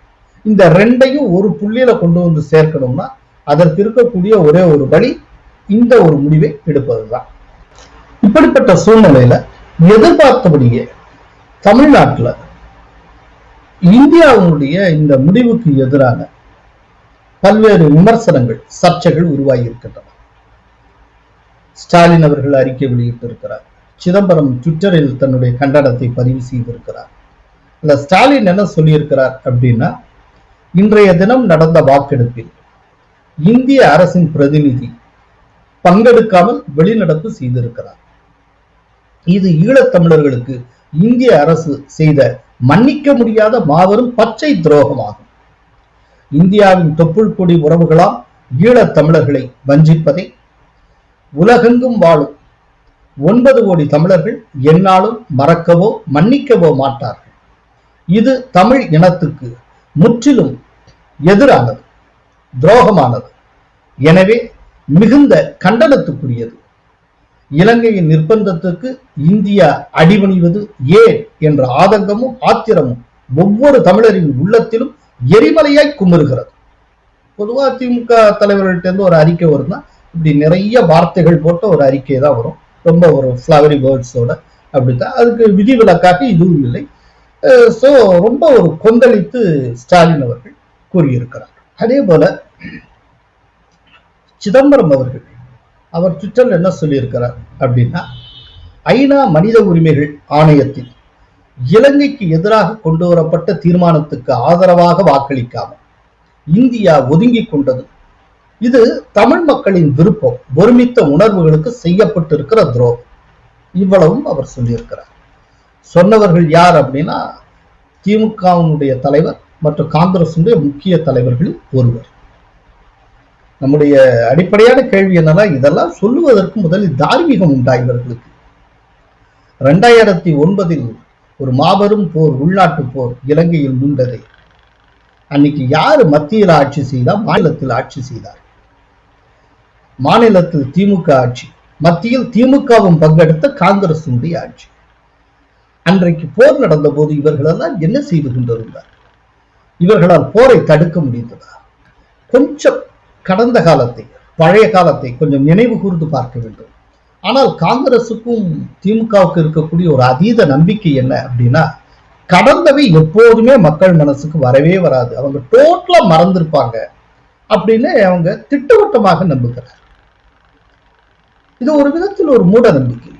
இந்த ரெண்டையும் ஒரு புள்ளியில கொண்டு வந்து சேர்க்கணும்னா அதற்கு இருக்கக்கூடிய ஒரே ஒரு வழி இந்த ஒரு முடிவை எடுப்பதுதான். இப்படிப்பட்ட சூழ்நிலையில எதிர்பார்த்தபடியே தமிழ்நாட்டில் இந்தியாவுடைய இந்த முடிவுக்கு எதிரான பல்வேறு விமர்சனங்கள், சர்ச்சைகள் உருவாகி இருக்கின்றன. ஸ்டாலின் அவர்கள் அறிக்கை வெளியிட்டிருக்கிறார். சிதம்பரம் ட்விட்டரில் தன்னுடைய கண்டனத்தை பதிவு செய்திருக்கிறார். இல்ல ஸ்டாலின் என்ன சொல்லியிருக்கிறார் அப்படின்னா, இன்றைய தினம் நடந்த வாக்கெடுப்பில் இந்திய அரசின் பிரதிநிதி பங்கெடுக்காமல் வெளிநடப்பு செய்திருக்கிறார். இது ஈழத்தமிழர்களுக்கு இந்திய அரசு செய்த மன்னிக்க முடியாத மாபெரும் பச்சை துரோகமாகும். இந்தியாவின் தொப்புள் கொடி உறவுகளால் ஈழத்தமிழர்களை வஞ்சிப்பதை உலகெங்கும் வாழும் 9 கோடி தமிழர்கள் எந்நாளும் மறக்கவோ மன்னிக்கவோ மாட்டார்கள். இது தமிழ் இனத்துக்கு முற்றிலும் எதிரானது, துரோகமானது. எனவே மிகுந்த கண்டனத்துக்குரியது. இலங்கையின் நிர்பந்தத்துக்கு இந்தியா அடிபணிவது ஏன் என்ற ஆதங்கமும் ஆத்திரமும் ஒவ்வொரு தமிழரின் உள்ளத்திலும் எரிமலையாய் குமுறுகிறது. பொதுவா திமுக தலைவர்கள்ட்ட இருந்து ஒரு அறிக்கை வரும்னா இப்படி நிறைய வார்த்தைகள் போட்ட ஒரு அறிக்கை தான் வரும், ரொம்ப ஒரு ஃப்ளவரி வேர்ட்ஸோட. அப்படித்தான், அதுக்கு விதிவிலக்காக இதுவும் இல்லை. சோ ரொம்ப ஒரு கொந்தளித்து ஸ்டாலின் அவர்கள் கூறியிருக்கிறார். அதே போல சிதம்பரம் அவர்கள் அவர் ட்விட்டர்ல என்ன சொல்லியிருக்கிறார் அப்படின்னா, ஐநா மனித உரிமைகள் ஆணையத்தில் இலங்கைக்கு எதிராக கொண்டு வரப்பட்ட தீர்மானத்துக்கு ஆதரவாக வாக்களிக்காமல் இந்தியா ஒதுங்கி கொண்டது இது தமிழ் மக்களின் விருப்பம், ஒருமித்த உணர்வுகளுக்கு செய்யப்பட்டிருக்கிற துரோகம். இவ்வளவும் அவர் சொல்லியிருக்கிறார். சொன்னவர்கள் யார் அப்படின்னா, திமுகவினுடைய தலைவர் மற்றும் காங்கிரசுடைய முக்கிய தலைவர்களில் ஒருவர். நம்முடைய அடிப்படையான கேள்வி என்னன்னா, இதெல்லாம் சொல்லுவதற்கு முதலில் தார்மீகம் உண்டா இவர்களுக்கு? 2009 ஒரு மாபெரும் போர், உள்நாட்டு போர் இலங்கையில் மூண்டது. அன்னைக்கு யாரு மத்தியில் ஆட்சி செய்தார், மாநிலத்தில் ஆட்சி செய்தார்? மாநிலத்தில் திமுக ஆட்சி, மத்தியில் திமுகவும் பங்கெடுத்த காங்கிரசுடைய ஆட்சி. அன்றைக்கு போர் நடந்த போது இவர்களெல்லாம் என்ன செய்து கொண்டிருந்தார்? இவர்களால் போரை தடுக்க முடிந்ததா? கொஞ்சம் கடந்த காலத்தை, பழைய காலத்தை கொஞ்சம் நினைவு கூர்ந்து பார்க்க வேண்டும். ஆனால் காங்கிரசுக்கும் திமுகவுக்கு இருக்கக்கூடிய ஒரு அதீத நம்பிக்கை என்ன அப்படின்னா, கடந்தவை எப்போதுமே மக்கள் மனசுக்கு வரவே வராது, அவங்க டோட்டலா மறந்திருப்பாங்க அப்படின்னு அவங்க திட்டவட்டமாக நம்புகிறார். இது ஒரு விதத்தில் ஒரு மூட நம்பிக்கை.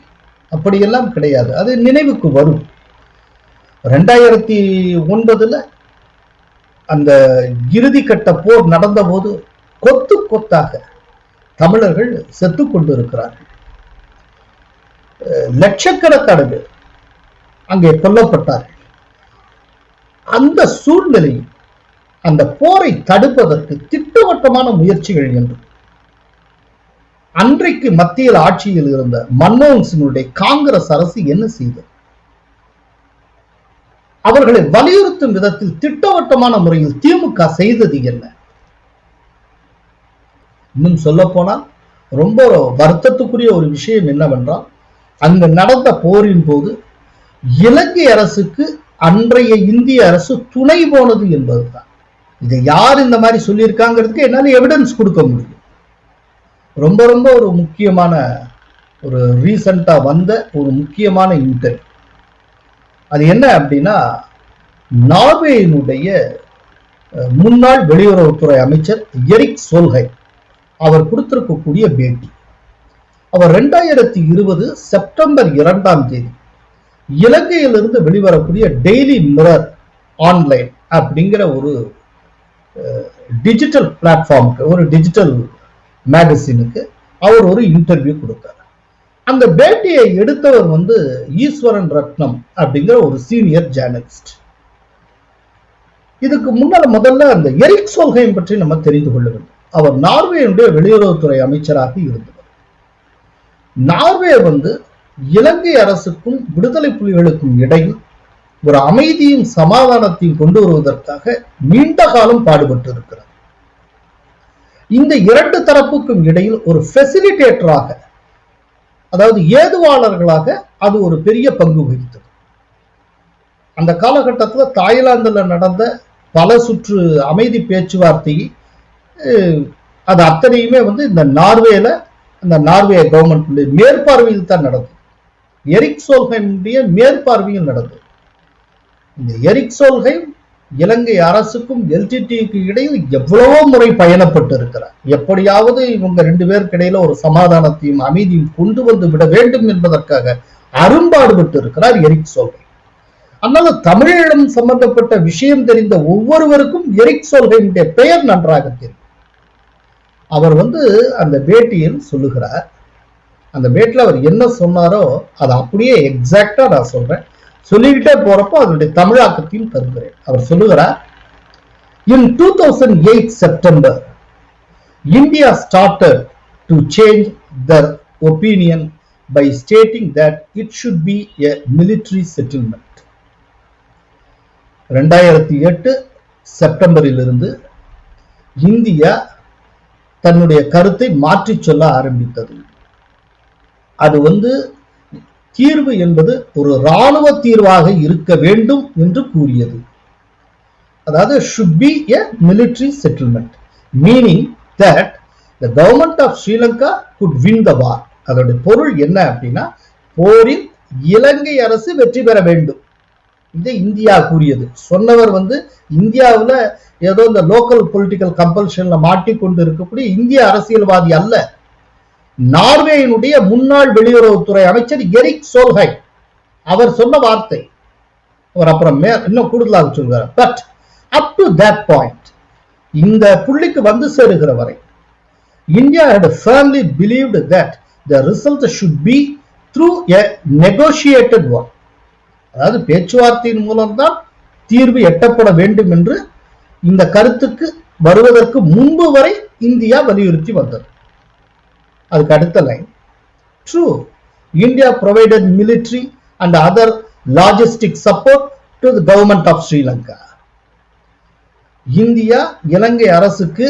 அப்படியெல்லாம் கிடையாது, அது நினைவுக்கு வரும். 2009 அந்த இறுதி கட்ட போர் நடந்த போது கொத்து கொத்தாக தமிழர்கள் செத்து கொண்டிருக்கிறார்கள். லட்சக்கணக்கான பேர் அங்கே கொல்லப்பட்டார்கள். அந்த சூழ்நிலையில் அந்த போரை தடுப்பதற்கு திட்டவட்டமான முயற்சிகள் என்று அன்றைக்கு மத்தியில் ஆட்சியில் இருந்த மன்மோகன் சிங்குடைய காங்கிரஸ் அரசு என்ன செய்தது? அவர்களை வலியுறுத்தும் விதத்தில் திட்டவட்டமான முறையில் திமுக செய்தது என்ன? இன்னும் சொல்ல போனால் ரொம்ப வருத்தத்துக்குரிய ஒரு விஷயம் என்னவென்றால், அங்கு நடந்த போரின் போது இலங்கை அரசுக்கு அன்றைய இந்திய அரசு துணை போனது என்பதுதான். இதை யார் இந்த மாதிரி சொல்லியிருக்காங்கிறதுக்கு என்னால எவிடன்ஸ் கொடுக்க முடியும். ரொம்ப ரொம்ப ஒரு முக்கியமான ஒரு ரீசண்டா வந்த ஒரு முக்கியமான இன்டர்வியூ. அது என்ன அப்படின்னா, நார்வேயினுடைய முன்னாள் வெளியுறவுத்துறை அமைச்சர் எரிக் சோல்ஹைம் அவர் கொடுத்திருக்கக்கூடிய பேட்டி. அவர் 2020 செப்டம்பர் 2 இலங்கையிலிருந்து வெளிவரக்கூடிய டெய்லி மிரர் ஆன்லைன் அப்படிங்கிற ஒரு டிஜிட்டல் பிளாட்ஃபார்முக்கு, ஒரு டிஜிட்டல் மேகசினுக்கு அவர் ஒரு இன்டர்வியூ கொடுத்தார். அந்த பேட்டியை எடுத்தவர் ஈஸ்வரன் ரத்னம் அப்படிங்கிற ஒரு சீனியர் ஜேர்னலிஸ்ட். இதுக்கு முதல்ல அந்த எரிக் சோல்ஹைம் பற்றி நம்ம தெரிந்து கொள்ள வேண்டும். அவர் நார்வேயுடைய வெளியுறவுத்துறை அமைச்சராக இருந்தவர். நார்வே இலங்கை அரசுக்கும் விடுதலை புலிகளுக்கும் இடையில் ஒரு அமைதியும் சமாதானத்தையும் கொண்டு வருவதற்காக நீண்ட காலம் பாடுபட்டு இருக்கிறார். இந்த இரண்டு தரப்புக்கும் இடையில் ஒரு ஃபெசிலிட்டேட்டராக, அதாவது ஏதுவாளர்களாக அது ஒரு பெரிய பங்கு வகித்தது. அந்த காலகட்டத்தில் தாய்லாந்துல நடந்த பல சுற்று அமைதி பேச்சுவார்த்தையை அது அத்தனையுமே இந்த நார்வேல, அந்த நார்வே கவர்மெண்ட் மேற்பார்வையில் தான் நடந்தது. எரிக் சோல்ஹைமுடைய மேற்பார்வையில் நடந்தது. இந்த எரிக் சோல்ஹைம் இலங்கை அரசுக்கும் எல்டிடிக்கு இடையில் எவ்வளவோ முறை பயணப்பட்டு இருக்கிறார். எப்படியாவது இவங்க ரெண்டு பேருக்கு இடையில ஒரு சமாதானத்தையும் அமைதியும் கொண்டு வந்து விட வேண்டும் என்பதற்காக அரும்பாடுபட்டு இருக்கிறார் எரிக் சோல்ஹைம். அதனால தமிழீழம் சம்பந்தப்பட்ட விஷயம் தெரிந்த ஒவ்வொருவருக்கும் எரிக் சோல்ஹைமுடைய பெயர் நன்றாக தெரியும். அவர் அந்த பேட்டியில் சொல்லுகிறார். அந்த பேட்டில் அவர் என்ன சொன்னாரோ அதை அப்படியே எக்ஸாக்டா நான் சொல்றேன். சொல்லிக்கிட்டே போறப்போ அதனுடைய தமிழாக்கத்தையும் தருகிறேன். அவர் சொல்லுகிறார், in 2008 September, India started to change their opinion by stating that it should be a military settlement. 2008 செப்டம்பரில் இருந்து இந்தியா தன்னுடைய கருத்தை மாற்றி சொல்ல ஆரம்பித்தது. அது தீர்வு என்பது ஒரு இராணுவ தீர்வாக இருக்க வேண்டும் என்று கூறியது. அதாவது should be a military settlement, meaning that the government of Sri Lanka could win the war. அதோட பொருள் என்ன அப்படின்னா, போரில் இலங்கை அரசு வெற்றி பெற வேண்டும். இதை இந்தியா கூறியது. சொன்னவர் இந்தியாவில் ஏதோ இந்த லோக்கல் பொலிட்டிக்கல் கம்பல்ஷன்ல மாட்டிக்கொண்டு இருக்கக்கூடிய இந்திய அரசியல்வாதி அல்ல, நார்வேயினுடைய முன்னாள் வெளியுறவுத்துறை அமைச்சர் எரிக் சோல்ஹைம். அவர் சொன்ன வார்த்தை. அவர் அப்புறம் இன்னும் கூடுதலாக சொல்கிறார். But up to that point, இந்த புள்ளிக்கு சேருகிற வரை, India had firmly believed that the result should be through a negotiated one. அதாவது பேச்சுவார்த்தையின் மூலம்தான் தீர்வு எட்டப்பட வேண்டும் என்று இந்த கருத்துக்கு வருவதற்கு முன்பு வரை இந்தியா வலியுறுத்தி வந்தது. அதுக்கு அடுத்த line, true, India provided military and other logistic support to the government of Sri Lanka. India Ilangai அரசுக்கு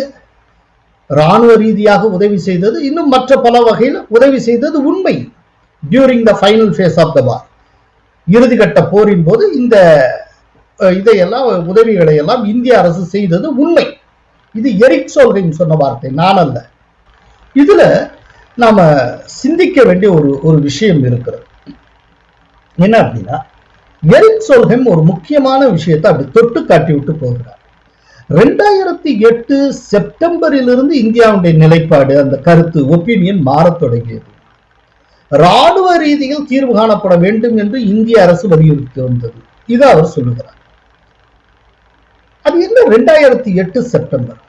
இராணுவ ரீதியாக உதவி செய்தது, இன்னும் மற்ற பல வகையில் உதவி செய்தது உண்மை. during the final phase of the war, இறுதிக்கட்ட போரின் போது இந்த இதையெல்லாம் உதவிகளை எல்லாம் இந்திய அரசு செய்தது உண்மை. இது எரிக் சோல்ஹைம் சொன்ன வார்த்தை, நான் அல்ல. இதுல நாம சிந்திக்க வேண்டிய ஒரு விஷயம் இருக்கிறது. என்ன அப்படின்னா, எரிக் சோல்ஹைம் ஒரு முக்கியமான விஷயத்தை அப்படி தொட்டு காட்டி விட்டு போகிறார். 2008 செப்டம்பரிலிருந்து இந்தியாவுடைய நிலைப்பாடு, அந்த கருத்து, ஒப்பீனியன் மாறத் தொடங்கியது. இராணுவ ரீதியில் தீர்வு காணப்பட வேண்டும் என்று இந்திய அரசு வலியுறுத்தி வந்தது. இதை அவர் சொல்லுகிறார். அது என்ன 2008 செப்டம்பர்.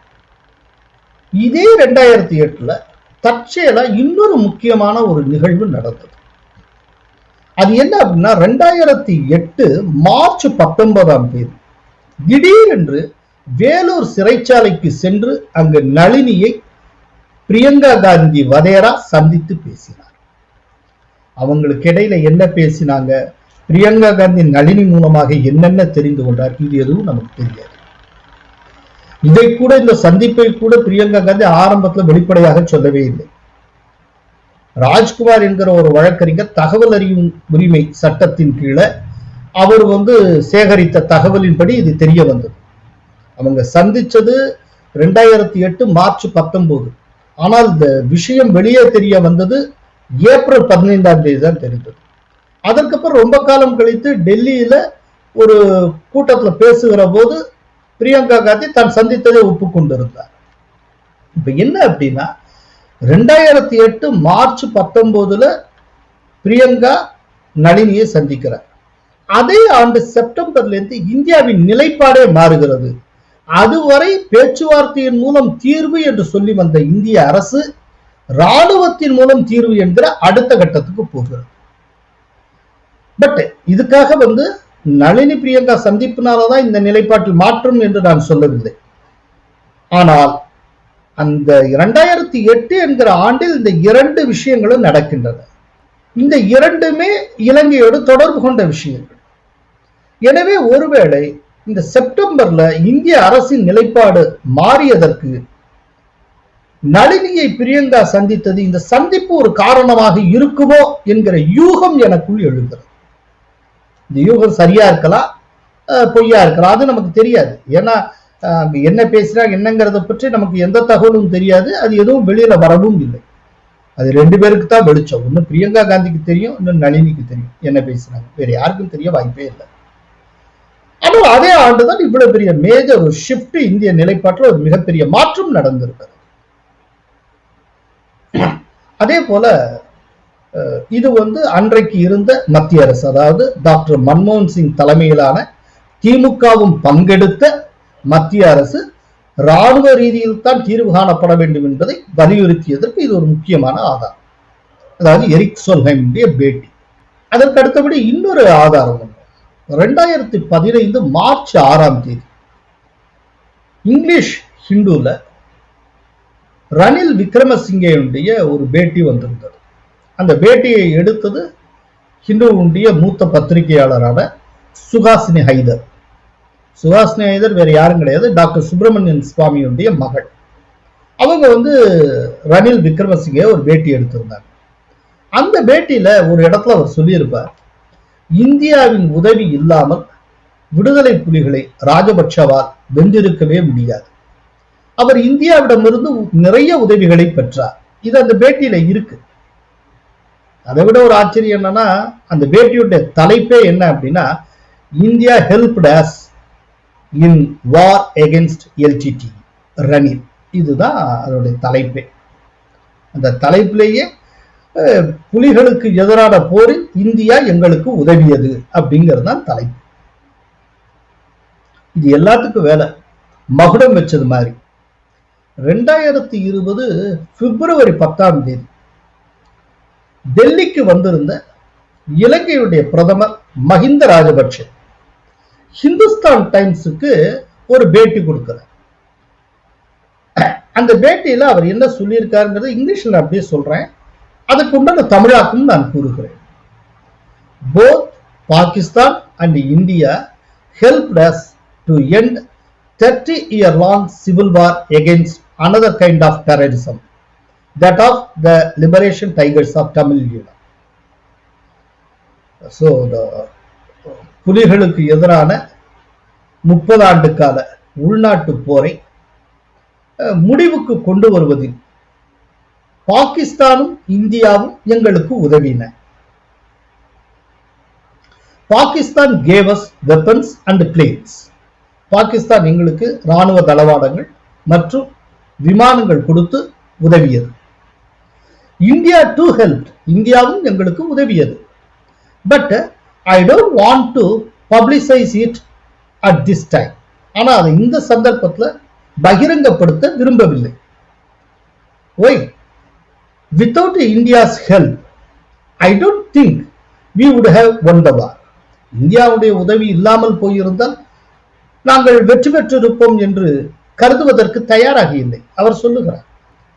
இதே 2008ல தற்செயலா இன்னொரு முக்கியமான ஒரு நிகழ்வு நடந்தது. அது என்ன அப்படின்னா 2008 மார்ச் 19ஆம் தேதி திடீரென்று வேலூர் சிறைச்சாலைக்கு சென்று அங்கு நளினியை பிரியங்கா காந்தி வதேரா சந்தித்து பேசினார். அவங்களுக்கு இடையில என்ன பேசினாங்க, பிரியங்கா காந்தி நளினி மூலமாக என்னென்ன தெரிந்து கொண்டார், இது எதுவும் நமக்கு தெரியாது. இதை கூட, இந்த சந்திப்பை கூட பிரியங்கா காந்தி ஆரம்பத்தில் வெளிப்படையாக சொல்லவே இல்லை. ராஜ்குமார் என்கிற ஒரு வழக்கறிஞர் தகவல் அறியும் உரிமை சட்டத்தின் கீழே அவர் சேகரித்த தகவலின்படி இது தெரிய வந்தது. அவங்க சந்திச்சது 2008 மார்ச் 19. ஆனால் இந்த விஷயம் வெளியே தெரிய வந்தது ஏப்ரல் 15ஆம் தேதி தான் தெரிந்தது. அதற்கப்புறம் ரொம்ப காலம் கழித்து டெல்லியில ஒரு கூட்டத்துல பேசுகிற போது பிரியங்கா காந்தி தான் சந்தித்ததை ஒப்புக்கொண்டிருந்தார். இப்ப என்ன அப்படின்னா 2008 மார்ச் 19ல பிரியங்கா நளினியை சந்திக்கிறார். அதே ஆண்டு செப்டம்பர்ல இருந்து இந்தியாவின் நிலைப்பாடே மாறுகிறது. அதுவரை பேச்சுவார்த்தையின் மூலம் தீர்வு என்று சொல்லி வந்த இந்திய அரசு ராணுவத்தின் மூலம் தீர்வு என்கிற அடுத்த கட்டத்துக்கு போகிறது. பட் இதுக்காக நளினி பிரியங்கா சந்திப்பினாலதான் இந்த நிலைப்பாட்டில் மாற்றம் என்று நான் சொல்லவில்லை. ஆனால் அந்த 2008 என்கிற ஆண்டில் இந்த இரண்டு விஷயங்களும் நடக்கின்றன. இந்த இரண்டுமே இலங்கையோடு தொடர்பு கொண்ட விஷயங்கள். எனவே ஒருவேளை இந்த செப்டம்பர்ல இந்திய அரசின் நிலைப்பாடு மாறியதற்கு நளினியை பிரியங்கா சந்தித்தது இந்த சந்திப்பு ஒரு காரணமாக இருக்குமோ என்கிற யூகம் எனக்குள் எழுகிறது. இந்த யூகம் சரியா இருக்கலாம், பொய்யா இருக்கலாம், அது நமக்கு தெரியாது. ஏன்னா என்ன பேசினா என்னங்கிறத பற்றி நமக்கு எந்த தகவலும் தெரியாது. அது எதுவும் வெளியில வரவும் இல்லை. அது ரெண்டு பேருக்கு தான் வெளிச்சம். ஒன்னு பிரியங்கா காந்திக்கு தெரியும், இன்னும் நளினிக்கு தெரியும் என்ன பேசினாங்க. வேற யாருக்கும் தெரிய வாய்ப்பே இல்லை. ஆனால் அதே ஆண்டுதான் இவ்வளவு பெரிய மேஜர் ஒரு ஷிஃப்ட், இந்திய நிலைப்பாட்டில் ஒரு மிகப்பெரிய மாற்றம் நடந்திருக்கிறது. அதே போல இது அன்றைக்கு இருந்த மத்திய அரசு, அதாவது டாக்டர் மன்மோகன் சிங் தலைமையிலான திமுகவும் பங்கெடுத்த மத்திய அரசு ராணுவ ரீதியில் தான் தீர்வு காணப்பட வேண்டும் என்பதை வலியுறுத்தியதற்கு இது ஒரு முக்கியமான ஆதாரம். அதாவது எரிக் சோல்ஹைமுடைய பேட்டி. அதற்கு அடுத்தபடி இன்னொரு ஆதாரம் 2015 மார்ச் 6ஆம் தேதி இங்கிலீஷ் ஹிந்துல ரணில் விக்ரமசிங்கேயுடைய ஒரு பேட்டி வந்திருந்தது. அந்த பேட்டியை எடுத்தது ஹிந்துவுடைய மூத்த பத்திரிகையாளரான சுஹாசினி ஹைதர். சுஹாசினி ஹைதர் வேற யாரும் கிடையாது, டாக்டர் சுப்பிரமணியன் சுவாமியுடைய மகள். அவங்க ரணில் விக்ரமசிங்கே ஒரு பேட்டி எடுத்திருந்தாங்க. அந்த பேட்டியில ஒரு இடத்துல அவர் சொல்லியிருப்பார், இந்தியாவின் உதவி இல்லாமல் விடுதலை புலிகளை ராஜபக்சவால் வென்றிருக்கவே முடியாது. அவர் இந்தியாவிடமிருந்து நிறைய உதவிகளை பெற்றார். இது அந்த பேட்டியில இருக்கு. அதை விட ஒரு ஆச்சரியம் என்னன்னா, அந்த பேட்டியுடைய தலைப்பே என்ன அப்படின்னா, இந்தியா ஹெல்ப்ட் அஸ் இன் வார் அகென்ஸ்ட் எல்டிடி ரணில். இதுதான் அதனுடைய தலைப்பே. அந்த தலைப்பிலேயே புலிகளுக்கு எதிரான போரில் இந்தியா எங்களுக்கு உதவியது அப்படிங்கிறது தான் தலைப்பு. இது எல்லாத்துக்கும் வேலை மகுடம் வச்சது மாதிரி. 2020 பிப்ரவரி 10ஆம் தேதி டெல்லிக்கு வந்திருந்த இலங்கையுடைய பிரதமர் மஹிந்த ராஜபக்ஷ ஹிந்துஸ்தான் டைம்ஸுக்கு ஒரு பேட்டி கொடுக்கிறார். அந்த பேட்டியில அவர் என்ன சொல்லியிருக்காருங்கிறது இங்கிலீஷ்ல அப்படியே சொல்றேன், அதுக்கு உண்டான தமிழாக்கும் நான் கூறுகிறேன். Both Pakistan and India helped us to end 30-year-long civil war against another kind of terrorism, that of the liberation tigers of Tamil Nadu. So the புலிகளுக்கு எதிரான 30 ஆண்டு கால உள்நாட்டு போரை முடிவுக்கு கொண்டு வருவதில் பாகிஸ்தானும் இந்தியாவும் எங்களுக்கு உதவின. Pakistan gave us weapons and planes. Pakistan எங்களுக்கு ராணுவ தளவாடங்கள் மற்றும் விமானங்கள் கொடுத்து உதவியது. India too helped. இந்தியாவும் எங்களுக்கு உதவியது. But I don't want to publicize it at this time. ஆனா அதை இந்த சந்தர்ப்பத்துல பகிரங்கப்படுத்த விரும்பவில்லை. Why? Without India's help I don't think we would have won the war. இந்தியாவுடைய உதவி இல்லாமல் போயிருந்தால் நாங்கள் வெற்றி பெற்றிருப்போம் என்று கருதுவதற்கு தயாராக இல்லை. அவர் சொல்லுகிறார்,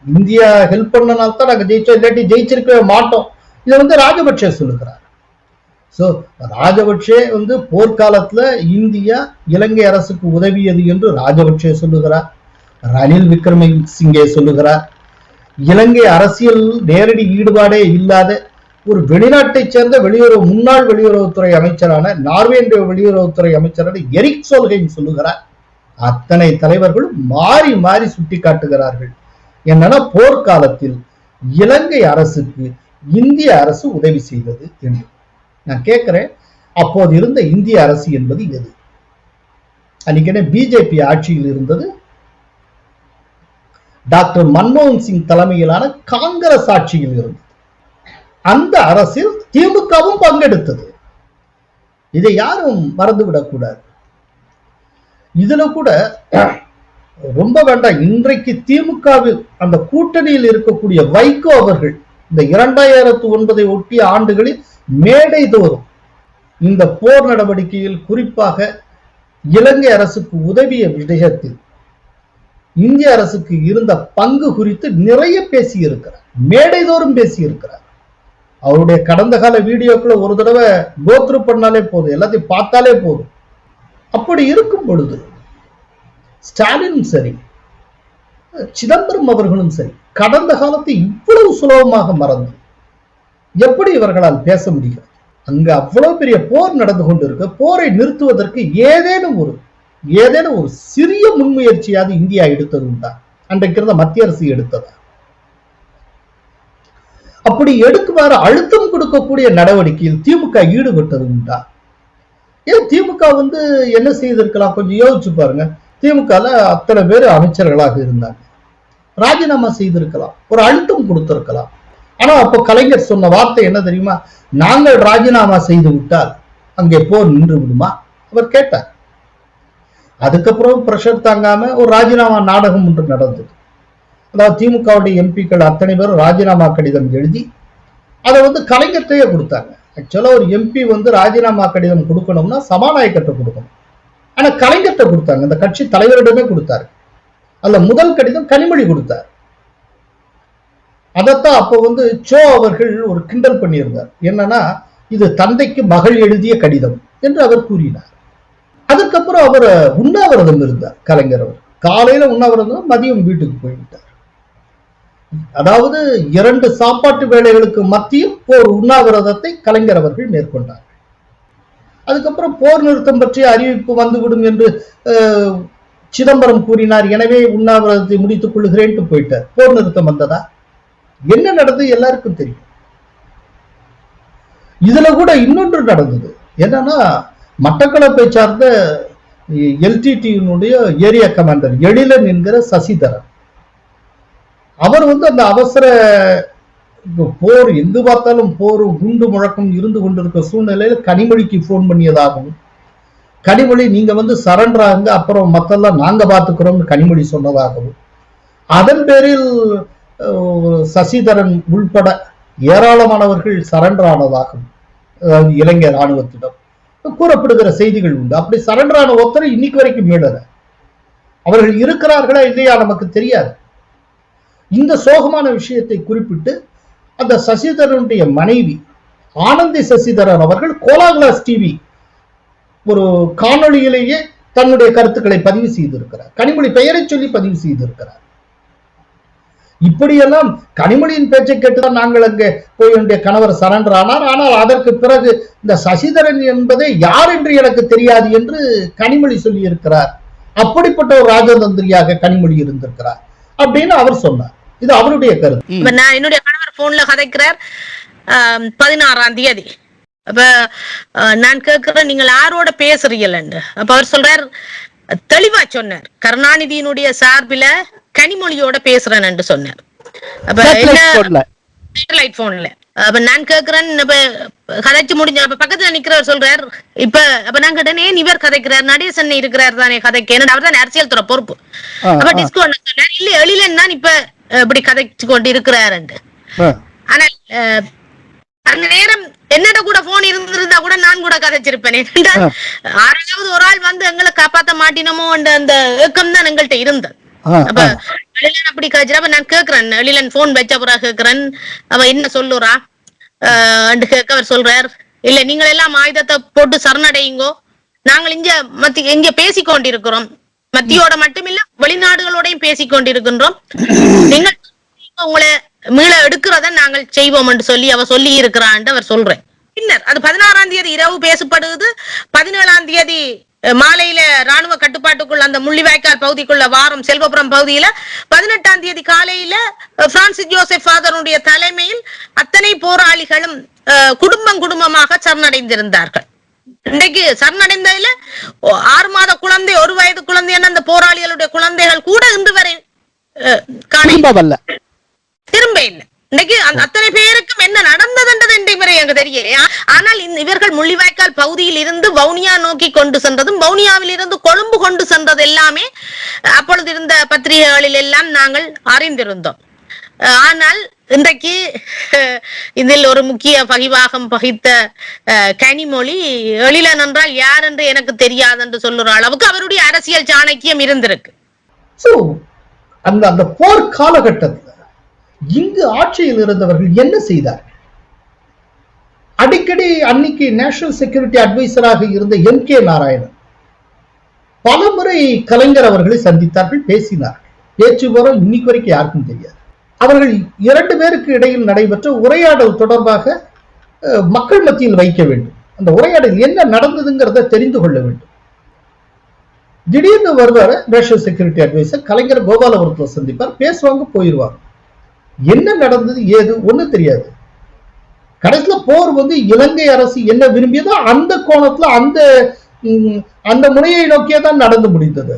இந்தியா ஹெல்ப் பண்ணனால தான் நாங்கள் ஜெயிச்சோம், இல்லாட்டி ஜெயிச்சிருக்கவே மாட்டோம். இதை ராஜபக்சே சொல்லுகிறார். சோ ராஜபக்சே போர்க்காலத்துல இந்தியா இலங்கை அரசுக்கு உதவியது என்று ராஜபக்சே சொல்லுகிறார். ரணில் விக்ரமசிங்கே சொல்லுகிறார். இலங்கை அரசியல் நேரடி ஈடுபாடே இல்லாத ஒரு வெளிநாட்டை சேர்ந்த முன்னாள் வெளியுறவுத்துறை அமைச்சரான நார்வேண்டிய வெளியுறவுத்துறை அமைச்சரான எரிக் சோல்ஹெய்ம் சொல்லுகிறார். அத்தனை தலைவர்களும் மாறி மாறி சுட்டி காட்டுகிறார்கள். என்னன்னா போர்க்காலத்தில் இலங்கை அரசுக்கு இந்திய அரசு உதவி செய்தது என்று. நான் கேட்கிறேன், அப்போது இருந்த இந்திய அரசு என்பது எது? அன்னைக்கு பிஜேபி ஆட்சியில் இருந்தது. டாக்டர் மன்மோகன் சிங் தலைமையிலான காங்கிரஸ் ஆட்சியில் இருந்தது. அந்த அரசில் திமுகவும் பங்கெடுத்தது. இதை யாரும் மறந்துவிடக் கூடாது. இதுல கூட ரொம்ப வேண்டாம், இன்றைக்கு திமுகவில் அந்த கூட்டணியில் இருக்கக்கூடிய வைகோ அவர்கள் இந்த 2009 ஒட்டிய ஆண்டுகளில் மேடை தோறும் இந்த போர் நடவடிக்கையில் குறிப்பாக இலங்கை அரசுக்கு உதவிய விஷயத்தில் இந்திய அரசுக்கு இருந்த பங்கு குறித்து நிறைய பேசியிருக்கிறார், மேடை தோறும் பேசியிருக்கிறார். அவருடைய கடந்த கால வீடியோக்களை ஒரு தடவை கோத்ரூ பண்ணாலே போதும், எல்லாத்தையும் பார்த்தாலே போதும். அப்படி இருக்கும் பொழுது ஸ்டாலினும் சரி, சிதம்பரம் அவர்களும் சரி, கடந்த காலத்தை இவ்வளவு சுலபமாக மறந்து எப்படி இவர்களால் பேச முடிகிறது? அங்கு அவ்வளவு பெரிய போர் நடந்து கொண்டிருக்க, போரை நிறுத்துவதற்கு ஏதேனும் ஒரு சிறிய முன்முயற்சியாவது இந்தியா எடுத்தது உண்டா? அன்றைக்கு இருந்த மத்திய அரசு எடுத்ததா? அப்படி எடுக்குமாறு அழுத்தம் கொடுக்கக்கூடிய நடவடிக்கையில் திமுக ஈடுபட்டது உண்டா? ஏன் திமுக என்ன செய்திருக்கலாம்? கொஞ்சம் யோசிச்சு பாருங்க. திமுக அத்தனை பேர் அமைச்சர்களாக இருந்தாங்க, ராஜினாமா செய்திருக்கலாம், ஒரு அழுத்தம் கொடுத்திருக்கலாம். ஆனா அப்ப கலைஞர் சொன்ன வார்த்தை என்ன தெரியுமா? நாங்கள் ராஜினாமா செய்து விட்டால் அங்கே போர் நின்று விடுமா? அவர் கேட்டார். அதுக்கப்புறம் பிரஷர் தாங்காம ஒரு ராஜினாமா நாடகம் ஒன்று நடந்தது. அதாவது திமுகவுடைய எம்பிக்கள் அத்தனை பேரும் ராஜினாமா கடிதம் எழுதி அதை கலைஞர்கிட்டயே கொடுத்தாங்க. ஆக்சுவலா ஒரு எம்பி ராஜினாமா கடிதம் கொடுக்கணும்னா சபாநாயகர்கிட்ட கொடுக்கணும். ஆனா கலைஞர்கிட்ட கொடுத்தாங்க, அந்த கட்சி தலைவரிடமே கொடுத்தாரு. அதுல முதல் கடிதம் கனிமொழி கொடுத்தார். அதத்தான் அப்ப சோ அவர்கள் ஒரு கிண்டல் பண்ணியிருந்தார். என்னன்னா, இது தந்தைக்கு மகள் எழுதிய கடிதம் என்று அவர் கூறினார். அதுக்கப்புறம் அவர் உண்ணாவிரதம் இருந்தார். கலைஞர் அவர் காலையில உண்ணாவிரதம், மதியம் வீட்டுக்கு போய்விட்டார். அதாவது 2 சாப்பாட்டு வேளைகளுக்கு மத்தியில் ஒரு உண்ணாவிரதத்தை கலைஞர் அவர்கள் மேற்கொண்டார். அதுக்கப்புறம் போர் நிறுத்தம் பற்றிய அறிவிப்பு வந்துவிடும் என்று சிதம்பரம் கூறினார். எனவே உண்ணாவிரதத்தை முடித்துக் கொள்ளுகிறேன் போயிட்டார். போர் நிறுத்தம் வந்ததா? என்ன நடந்தது எல்லாருக்கும் தெரியும். இதுல கூட இன்னொன்று நடந்தது. என்னன்னா, மட்டக்களப்பை சார்ந்த எல்டிடியினுடைய ஏரியா கமாண்டர் எழிலன் என்கிற சசிதரன், அவர் அந்த அவசர போர் எங்கு பார்த்தாலும் போர் குண்டு முழக்கம் இருந்து கொண்டிருக்க சூழ்நிலையில கனிமொழிக்கு போன் பண்ணியதாகவும், கனிமொழி நீங்க சரண்டர் ஆகுங்க, அப்புறம் மத்தெல்லாம் நாங்க பார்த்துக்கிறோம் கனிமொழி சொன்னதாகவும், அதன் பேரில் சசிதரன் உள்பட ஏராளமானவர்கள் சரண்டர் ஆனதாகவும் இலங்கை ராணுவத்திடம் கூறப்படுகிற செய்திகள் உண்டு. அப்படி சரண்டர் ஆன ஒருத்தர் இன்னைக்கு வரைக்கும் மீளல. அவர்கள் இருக்கிறார்களா இல்லையா நமக்கு தெரியாது. இந்த சோகமான விஷயத்தை குறிப்பிட்டு அந்த சசிதரனுடைய மனைவி ஆனந்தி சசிதரன் அவர்கள் கோலாகிளாஸ் டிவி ஒரு காணொளியிலேயே தன்னுடைய கருத்துக்களை பதிவு செய்திருக்கிறார். கனிமொழி பெயரை சொல்லி பதிவு செய்திருக்கிறார். இப்படியெல்லாம் கனிமொழியின் பேச்சை கேட்டுதான் நாங்கள் அங்கே போய் என்னுடைய கணவர் சரண்டர் ஆனார், ஆனால் அதற்கு பிறகு இந்த சசிதரன் என்பதை யார் என்று எனக்கு தெரியாது என்று கனிமொழி சொல்லி இருக்கிறார். அப்படிப்பட்ட ஒரு ராஜதந்திரியாக கனிமொழி இருந்திருக்கிறார் அப்படின்னு அவர் சொன்னார். இது அவருடைய கருத்து. நான் என்னுடைய கணவர் போன்ல கதைக்கிறார் 16ஆம் தேதி. அப்ப நான் கேட்கிறேன், நீங்கள் யாரோட பேசுறீங்கன்னு. அப்ப அவர் சொல்றார், தெளிவா சொன்னார், கருணாநிதியினுடைய சார்பில கனிமொழியோட பேசுறேன் என்று சொன்னார். அப்ப சேட்டலைட் போன்ல. அப்ப நான் கேக்குறேன், இப்ப கதைச்சு முடிஞ்ச அப்ப பக்கத்துல நிக்கிறவர் சொல்றார், இப்ப அப்ப நான் கேட்டேன், ஏன் இவர் கதைக்கிறார், நடேசன் இருக்கிறார் தானே கதைக்க, ஏன்னா அவர் தான் அரசியல் துறை பொறுப்பு. அப்ப டிஸ்கோ சொன்னார், இல்ல எழிலன் தான் இப்ப இப்படி கதைச்சு கொண்டு இருக்கிறாரு. ஆனால் அந்த நேரம் என்னோட கூட போன் இருந்திருந்தா கூட நான் கூட கதைச்சிருப்பேன். ஆறாவது ஒரு ஆள் வந்து எங்களை காப்பாத்த மாட்டினமோ அந்த ஏக்கம் தான் எங்கள்கிட்ட இருந்தது. அப்ப எழிலன் அப்படி கதைச்சிரு. அப்ப நான் கேக்குறேன், எழிலன் போன் வச்ச பிறகு கேக்குறேன், அவ என்ன சொல்லுறா கேட்க அவர் சொல்றார், இல்ல நீங்கள் எல்லாம் ஆயுதத்தை போட்டு சரணடையுங்கோ, நாங்கள் இங்க பேசிக்கொண்டிருக்கிறோம், மத்தியோட மட்டுமில்ல வெளிநாடுகளோடையும் பேசிக்கொண்டிருக்கின்றோம், நீங்கள் உங்களை மீள எடுக்கிறத நாங்கள் செய்வோம் என்று சொல்லி அவ சொல்லி இருக்கிறான் அவர் சொல்றேன். பின்னர் அது 16ஆம் தேதி இரவு பேசப்படுது. 17ஆம் தேதி மாலையில ராணுவ கட்டுப்பாட்டுக்குள்ள அந்த முள்ளிவாய்க்கால் பகுதிக்குள்ள வாரம் செல்வபுரம் பகுதியில 18ஆம் தேதி காலையில பிரான்சிஸ் ஜோசப் ஃபாதருடைய தலைமையில் அத்தனை போராளிகளும் குடும்பமாக சரணடைந்திருந்தார்கள். இன்றைக்கு சரணடைந்ததுல 6 மாத குழந்தை, 1 வயது குழந்தை என அந்த போராளிகளுடைய குழந்தைகள் கூட இன்று வரை திரும்ப இல்லை. இன்னைக்கு அத்தனை பேருக்கும் என்ன நடந்ததுன்றது இன்றைக்கு எனக்கு தெரியல. ஆனால் இவர்கள் முள்ளிவாய்க்கால் பகுதியில் இருந்து வவுனியா நோக்கி கொண்டு சென்றதும் வவுனியாவில் இருந்து கொழும்பு கொண்டு சென்றது எல்லாமே அப்பொழுது இருந்த பத்திரிகைகளில் எல்லாம் நாங்கள் அறிந்திருந்தோம். ஆனால் இன்றைக்கு இதில் ஒரு முக்கிய பகிவாகம் பகித்த கனிமொழி எழிலன் என்றால் யார் என்று எனக்கு தெரியாது என்று சொல்லுற அளவுக்கு அவருடைய அரசியல் சாணக்கியம் இருந்திருக்கு. அந்த போர் காலகட்டத்தில் இங்கு ஆட்சியில் இருந்தவர்கள் என்ன செய்தார்கள்? அடிக்கடி அன்னைக்கு நேஷனல் செக்யூரிட்டி அட்வைசராக இருந்த MK நாராயணன் பலமுறை கலைஞர் அவர்களை சந்தித்தார்கள், பேசினார்கள். பேச்சு போறோம் இன்னைக்கு வரைக்கும் யாருக்கும் தெரியாது. அவர்கள் 2 பேருக்கு இடையில் நடைபெற்ற உரையாடல் தொடர்பாக மக்கள் மத்தியில் வைக்க வேண்டும். அந்த உரையாடல் என்ன நடந்ததுங்கிறத தெரிந்து கொள்ள வேண்டும். திடீர்னு வருவார் நேஷனல் செக்யூரிட்டி அட்வைசர், கலைஞர் கோபாலபுரத்தில் சந்திப்பார், பேசுவாங்க, போயிடுவாங்க. என்ன நடந்தது ஏது ஒண்ணு தெரியாது. கடைசியில போர் வந்து இலங்கை அரசு என்ன விரும்பியதோ அந்த கோணத்துல அந்த முனையை நோக்கியே தான் நடந்து முடிந்தது.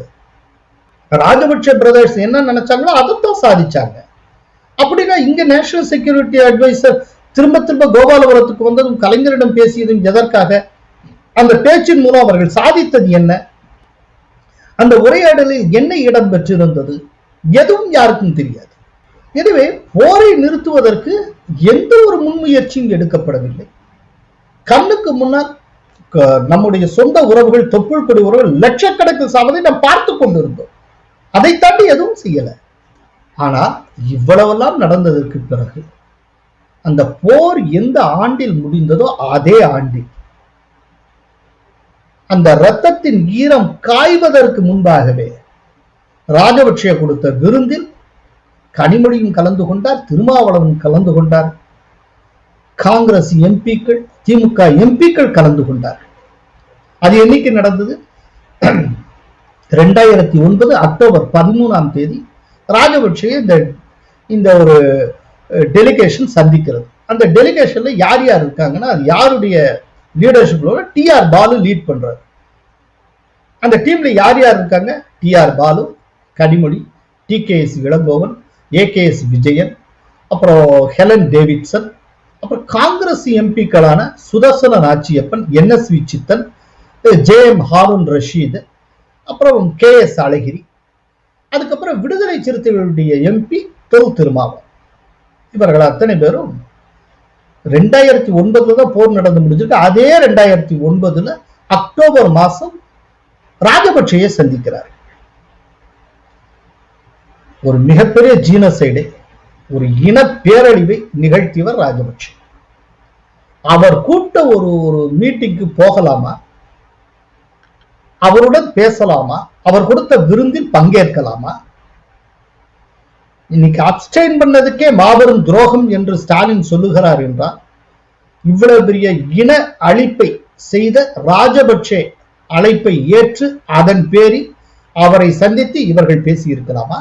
ராஜபக்ஷ பிரதர்ஸ் என்ன நினைச்சாங்களோ அதைத்தான் சாதிச்சாங்க. அப்படின்னா இங்க நேஷனல் செக்யூரிட்டி அட்வைசர் திரும்ப கோபாலபுரத்துக்கு வந்ததும் கலைஞரிடம் பேசியதும் எதற்காக? அந்த பேச்சின் மூலம் அவர்கள் சாதித்தது என்ன? அந்த உரையாடலில் என்ன இடம் பெற்றிருந்தது? எதுவும் யாருக்கும் தெரியாது. எனவே போரை நிறுத்துவதற்கு எந்த ஒரு முன்முயற்சியும் எடுக்கப்படவில்லை. கண்ணுக்கு முன்னால் நம்முடைய சொந்த உறவுகள், தொப்புள் கொடி உறவுகள் லட்சக்கணக்கில் சாவதை நாம் பார்த்து கொண்டிருந்தோம். அதை தாண்டி எதுவும் செய்யல. ஆனால் இவ்வளவெல்லாம் நடந்ததற்கு பிறகு அந்த போர் எந்த ஆண்டில் முடிந்ததோ அதே ஆண்டில் அந்த இரத்தத்தின் ஈரம் காய்வதற்கு முன்பாகவே ராஜபக்ஷ கொடுத்த விருந்தில் கனிமொழியும் கலந்து கொண்டார், திருமாவளவன் கலந்து கொண்டார், காங்கிரஸ் எம்பிக்கள், திமுக எம்பிக்கள் கலந்து கொண்டார். அது என்னைக்கு நடந்தது? 2009 அக்டோபர் 13ஆம் தேதி ராஜபக்ஷ இந்த ஒரு டெலிகேஷன் சந்திக்கிறது. அந்த டெலிகேஷன்ல யார் யார் இருக்காங்கன்னா, அது யாருடைய லீடர்ஷிப்ல TR பாலு லீட் பண்றாரு. அந்த டீம்ல யார் யார் இருக்காங்க? TR Balu, Kanimozhi, TKS Elangovan, AKS Vijayan, அப்புறம் ஹெலன் டேவிட்சன், அப்புறம் காங்கிரஸ் எம்பிக்களான சுதர்சன நாச்சியப்பன், NSV சித்தன், JM ஹாரூன் ரஷீத், அப்புறம் KS அழகிரி, அதுக்கப்புறம் விடுதலை சிறுத்தைகளுடைய MP தொல் திருமாவளவன். இவர்கள் அத்தனை பேரும் 2009 தான் போர் நடந்து முடிஞ்சிருக்கு. அதே 2009 அக்டோபர் மாசம் ராஜபக்ஷையை சந்திக்கிறார். ஒரு மிகப்பெரிய ஜீனசைடை, ஒரு இன பேரழிவை நிகழ்த்தியவர் ராஜபக்ஷ. அவர் கூட்ட ஒரு மீட்டிங்கு போகலாமா? அவருடன் பேசலாமா? அவர் கொடுத்த விருந்தில் பங்கேற்கலாமா? இன்னைக்கு அப்ஸ்டைன் பண்ணதுக்கே மாபெரும் துரோகம் என்று ஸ்டாலின் சொல்லுகிறார் என்றால், இவ்வளவு பெரிய இன அழிப்பை செய்த ராஜபக்ஷ அழைப்பை ஏற்று அதன் பேரில் அவரை சந்தித்து இவர்கள் பேசி இருக்கலாமா?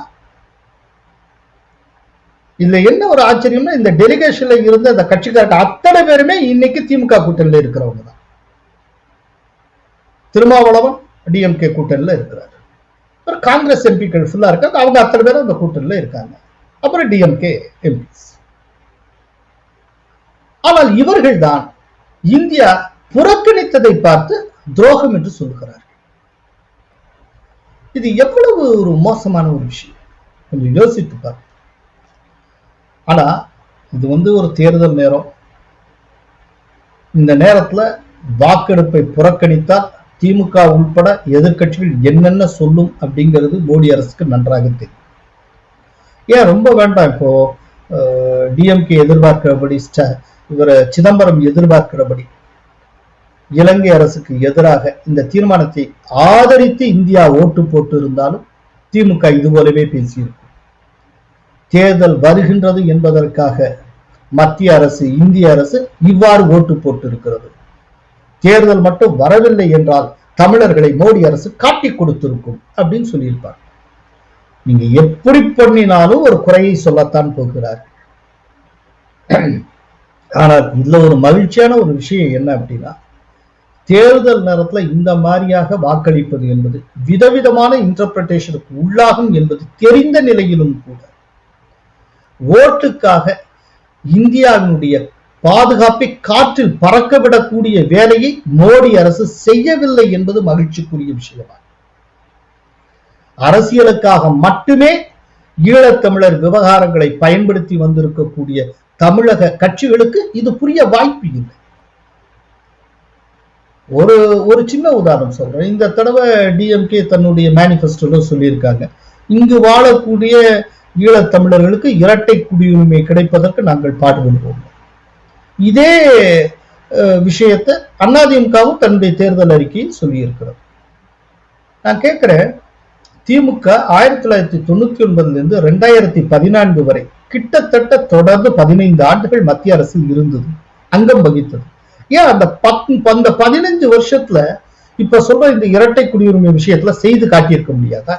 இதுல என்ன ஒரு ஆச்சரியம்னா, இந்த டெலிகேஷன்ல இருந்த அந்த கட்சிக்காரர்கள் அத்தனை பேருமே இன்னைக்கு திமுக கூட்டணியில இருக்கிறவங்க தான். திருமாவளவன் DMK கூட்டணியில இருக்கிறார். காங்கிரஸ் எம்பிக்கள் ஃபுல்லா இருக்காங்க, அவங்க அத்தனை பேரும் அந்த கூட்டணியில இருக்காங்க. அப்புறம் DMK எம்பிஸ். ஆனால் இவர்கள்தான் இந்தியா புறக்கணித்ததை பார்த்து துரோகம் என்று சொல்கிறார். இது எவ்வளவு ஒரு மோசமான ஒரு விஷயம், கொஞ்சம் யோசித்து பாரு. ஆனா இது ஒரு தேர்தல் நேரம். இந்த நேரத்துல வாக்கெடுப்பை புறக்கணித்தால் திமுக உள்பட எதிர்கட்சிகள் என்னென்ன சொல்லும் அப்படிங்கிறது மோடி அரசுக்கு நன்றாக தெரியும். ஏன் ரொம்ப வேண்டாம், இப்போ டிஎம்கே எதிர்பார்க்கிறபடி, இவர் சிதம்பரம் எதிர்பார்க்கிறபடி இலங்கை அரசுக்கு எதிராக இந்த தீர்மானத்தை ஆதரித்து இந்தியா ஓட்டு போட்டு இருந்தாலும் திமுக இது போலவே பேசியிருக்கும். தேர்தல் வருகின்றது என்பதற்காக மத்திய அரசு, இந்திய அரசு இவ்வாறு ஓட்டு போட்டு இருக்கிறது. தேர்தல் மட்டும் வரவில்லை என்றால் தமிழர்களை மோடி அரசு காட்டி கொடுத்திருக்கும் அப்படின்னு சொல்லியிருப்பார். நீங்க எப்படி பண்ணினாலும் ஒரு குறையை சொல்லத்தான் போகிறார். ஆனால் இதுல ஒரு மகிழ்ச்சியான ஒரு விஷயம் என்ன அப்படின்னா, தேர்தல் நேரத்துல இந்த மாதிரியாக வாக்களிப்பது என்பது விதவிதமான இன்டர்பிரேஷனுக்கு உள்ளாகும் என்பது தெரிந்த நிலையிலும் கூட ஓட்டுக்காக இந்தியாவினுடைய பாதுகாப்பை காற்றில் பறக்கவிடக்கூடிய வேலையை மோடி அரசு செய்யவில்லை என்பது மகிழ்ச்சிக்குரிய விஷயமா. அரசியலுக்காக மட்டுமே ஈழத்தமிழர் விவகாரங்களை பயன்படுத்தி வந்திருக்கக்கூடிய தமிழக கட்சிகளுக்கு இது புரிய வாய்ப்பு இல்லை. ஒரு சின்ன உதாரணம் சொல்றேன். இந்த தடவை டிஎம்கே தன்னுடைய மேனிபெஸ்டோல சொல்லியிருக்காங்க, இங்கு வாழக்கூடிய ஈழத்தமிழர்களுக்கு இரட்டை குடியுரிமை கிடைப்பதற்கு நாங்கள் பாடுபடுவோம். இதே விஷயத்தை அதிமுகவும் தன்னுடைய தேர்தல் அறிக்கையில் சொல்லியிருக்கிறது. நான் கேட்கிறேன், திமுக 1999 2014 வரை கிட்டத்தட்ட தொடர்ந்து 15 ஆண்டுகள் மத்திய அரசில் இருந்தது, அங்கம் வகித்தது. ஏன் அந்த 15 வருஷத்துல இப்ப சொல்ற இந்த இரட்டை குடியுரிமை விஷயத்துல செய்து காட்டியிருக்க முடியாதா?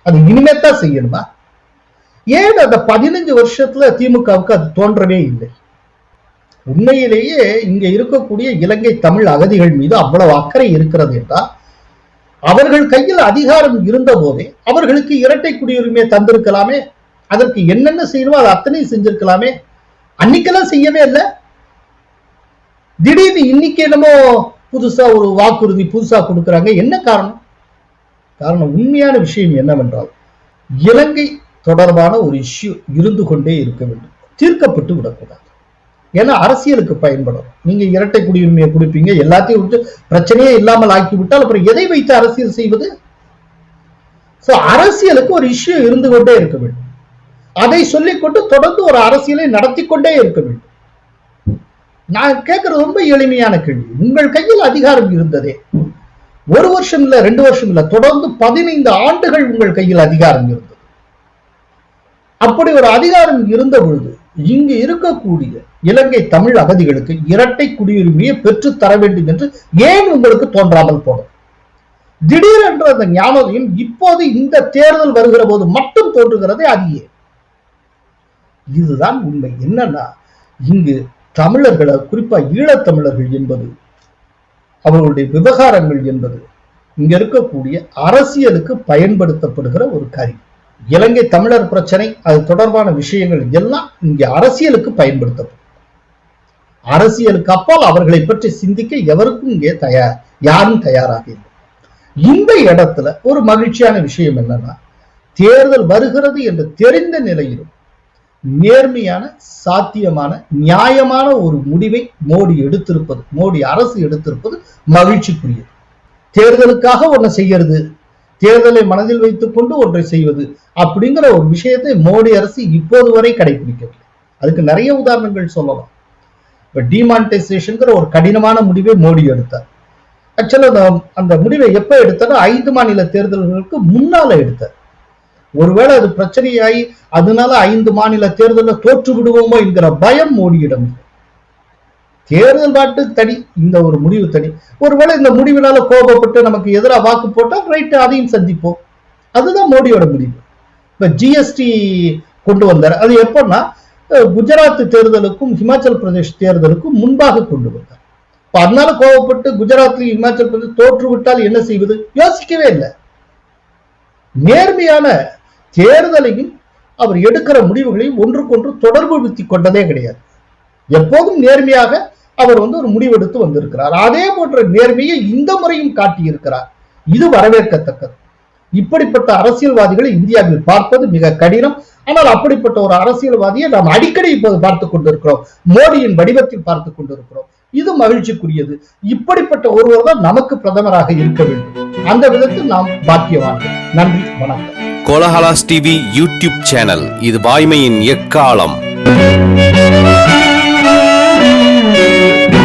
அது இனிமேத்தான் செய்யணுமா? ஏன் அந்த 15 வருஷத்துல திமுகவுக்கு அது தோன்றவே இல்லை? உண்மையிலேயே இங்க இருக்கக்கூடிய இலங்கை தமிழ் அகதிகள் மீது அவ்வளவு அக்கறை இருக்கிறது என்றால் அவர்கள் கையில் அதிகாரம் இருந்த போதே அவர்களுக்கு இரட்டை குடியுரிமையை தந்திருக்கலாமே. அதற்கு என்னென்ன செய்யணுமோ அது அத்தனையும் செஞ்சிருக்கலாமே. அன்னைக்கெல்லாம் செய்யவே இல்லை. திடீர்னு இன்னைக்கு என்னமோ புதுசா ஒரு வாக்குறுதி புதுசா கொடுக்குறாங்க. என்ன காரணம்? காரணம் உண்மையான விஷயம் என்னவென்றால், இலங்கை தொடர்பான ஒரு இஷ்யூ இருந்து கொண்டே இருக்க வேண்டும், தீர்க்கப்பட்டு விடக்கூடாது. ஏன்னா அரசியலுக்கு பயன்படும். நீங்க இரட்டை குடியுரிமையை கொடுப்பீங்க, எல்லாத்தையும் விட்டு பிரச்சனையே இல்லாமல் ஆக்கிவிட்டால் அப்புறம் எதை வைத்து அரசியல் செய்வது? அரசியலுக்கு ஒரு இஷ்யூ இருந்து கொண்டே இருக்க வேண்டும். அதை சொல்லிக்கொண்டு தொடர்ந்து ஒரு அரசியலை நடத்தி கொண்டே இருக்க வேண்டும். நான் கேட்கறது ரொம்ப எளிமையான கேள்வி. உங்கள் கையில் அதிகாரம் இருந்ததே, 1 வருஷம் இல்ல 2 வருஷம் இல்ல, தொடர்ந்து 15 ஆண்டுகள் உங்கள் கையில் அதிகாரம் இருந்தது. அப்படி ஒரு அதிகாரம் இருந்த பொழுது இங்கு இருக்கக்கூடிய இலங்கை தமிழ் அகதிகளுக்கு இரட்டை குடியுரிமையை பெற்று தர வேண்டும் என்று ஏன் உங்களுக்கு தோன்றாமல் போனது? திடீரென்று அந்த ஞானோதயம் இப்போது இந்த தேர்தல் வருகிற போது மட்டும் தோன்றுகிறதே, அது ஏன்? இதுதான் உண்மை. என்னன்னா, இங்கு தமிழர்களை, குறிப்பா ஈழத்தமிழர்கள் என்பது, அவர்களுடைய விவகாரங்கள் என்பது இங்க இருக்கக்கூடிய அரசியலுக்கு பயன்படுத்தப்படுகிற ஒரு காரியம். இலங்கை தமிழர் பிரச்சனை, அது தொடர்பான விஷயங்கள் எல்லாம் இங்க அரசியலுக்கு பயன்படுத்தப்படும். அரசியலுக்கு அப்பால் அவர்களை பற்றி சிந்திக்க எவருக்கும் இங்கே யாரும் தயாராக இல்லை. இந்த இடத்துல ஒரு மகிழ்ச்சியான விஷயம் என்னன்னா, தேர்தல் வருகிறது என்று தெரிந்த நிலையிலும் நேர்மையான, சாத்தியமான, நியாயமான ஒரு முடிவை மோடி அரசு எடுத்திருப்பது மகிழ்ச்சிக்குரியது. தேர்தலுக்காக ஒன்றை செய்யறது, தேர்தலை மனதில் வைத்துக் கொண்டு ஒன்றை செய்வது அப்படிங்கிற ஒரு விஷயத்தை மோடி அரசு இப்போது வரை கடைபிடிக்கவில்லை. அதுக்கு நிறைய உதாரணங்கள் சொல்லலாம். இப்ப டிமானிட்டைசேஷன் ஒரு கடினமான முடிவை மோடி எடுத்தார். ஆக்சுவலா அந்த முடிவை எப்ப எடுத்தாரோ 5 மாநில தேர்தல்களுக்கு முன்னால எடுத்தார். ஒருவேளை அது பிரச்சனையாகி அதனால 5 மாநில தேர்தலில் தோற்று விடுவோமோ என்கிற பயம் மோடியிடம். தேர்தல் பாட்டு தனி, இந்த ஒரு முடிவு தனி. ஒருவேளை இந்த முடிவினால கோபப்பட்டு நமக்கு எதிராக வாக்கு போட்டா ரைட்டு, அதையும் சந்திப்போம். அதுதான் மோடியோட முடிவு. இப்ப ஜிஎஸ்டி கொண்டு வந்தார். அது எப்பன்னா குஜராத் தேர்தலுக்கும் ஹிமாச்சல் பிரதேஷ் தேர்தலுக்கும் முன்பாக கொண்டு வந்தார். அதனால கோபப்பட்டு குஜராத்லயும் ஹிமாச்சல் பிரதேஷ் தோற்று விட்டால் என்ன செய்வது யோசிக்கவே இல்லை. நேர்மையான தேர்தலையும் அவர் எடுக்கிற முடிவுகளையும் ஒன்றுக்கொன்று தொடர்பு படுத்தி கொண்டதே கிடையாது. எப்போதும் நேர்மையாக அவர் ஒரு முடிவெடுத்து வந்திருக்கிறார். அதே போன்ற நேர்மையை இந்த முறையும் காட்டியிருக்கிறார். இது வரவேற்கத்தக்கது. இப்படிப்பட்ட அரசியல்வாதிகளை இந்தியாவில் பார்ப்பது மிக கடினம். ஆனால் அப்படிப்பட்ட ஒரு அரசியல்வாதியை நாம் அடிக்கடி இப்போது பார்த்துக் கொண்டிருக்கிறோம். மோடியின் வடிவத்தில் பார்த்துக் கொண்டிருக்கிறோம். இது மகிழ்ச்சிக்குரியது. இப்படிப்பட்ட ஒருவர் தான் நமக்கு பிரதமராக இருக்க வேண்டும். அந்த விதத்தில் நாம் பாக்கியவான்கள். நன்றி, வணக்கம். கோலஹலாஸ் டிவி யூடியூப் சேனல், இது வாய்மையின் எக்காலம்.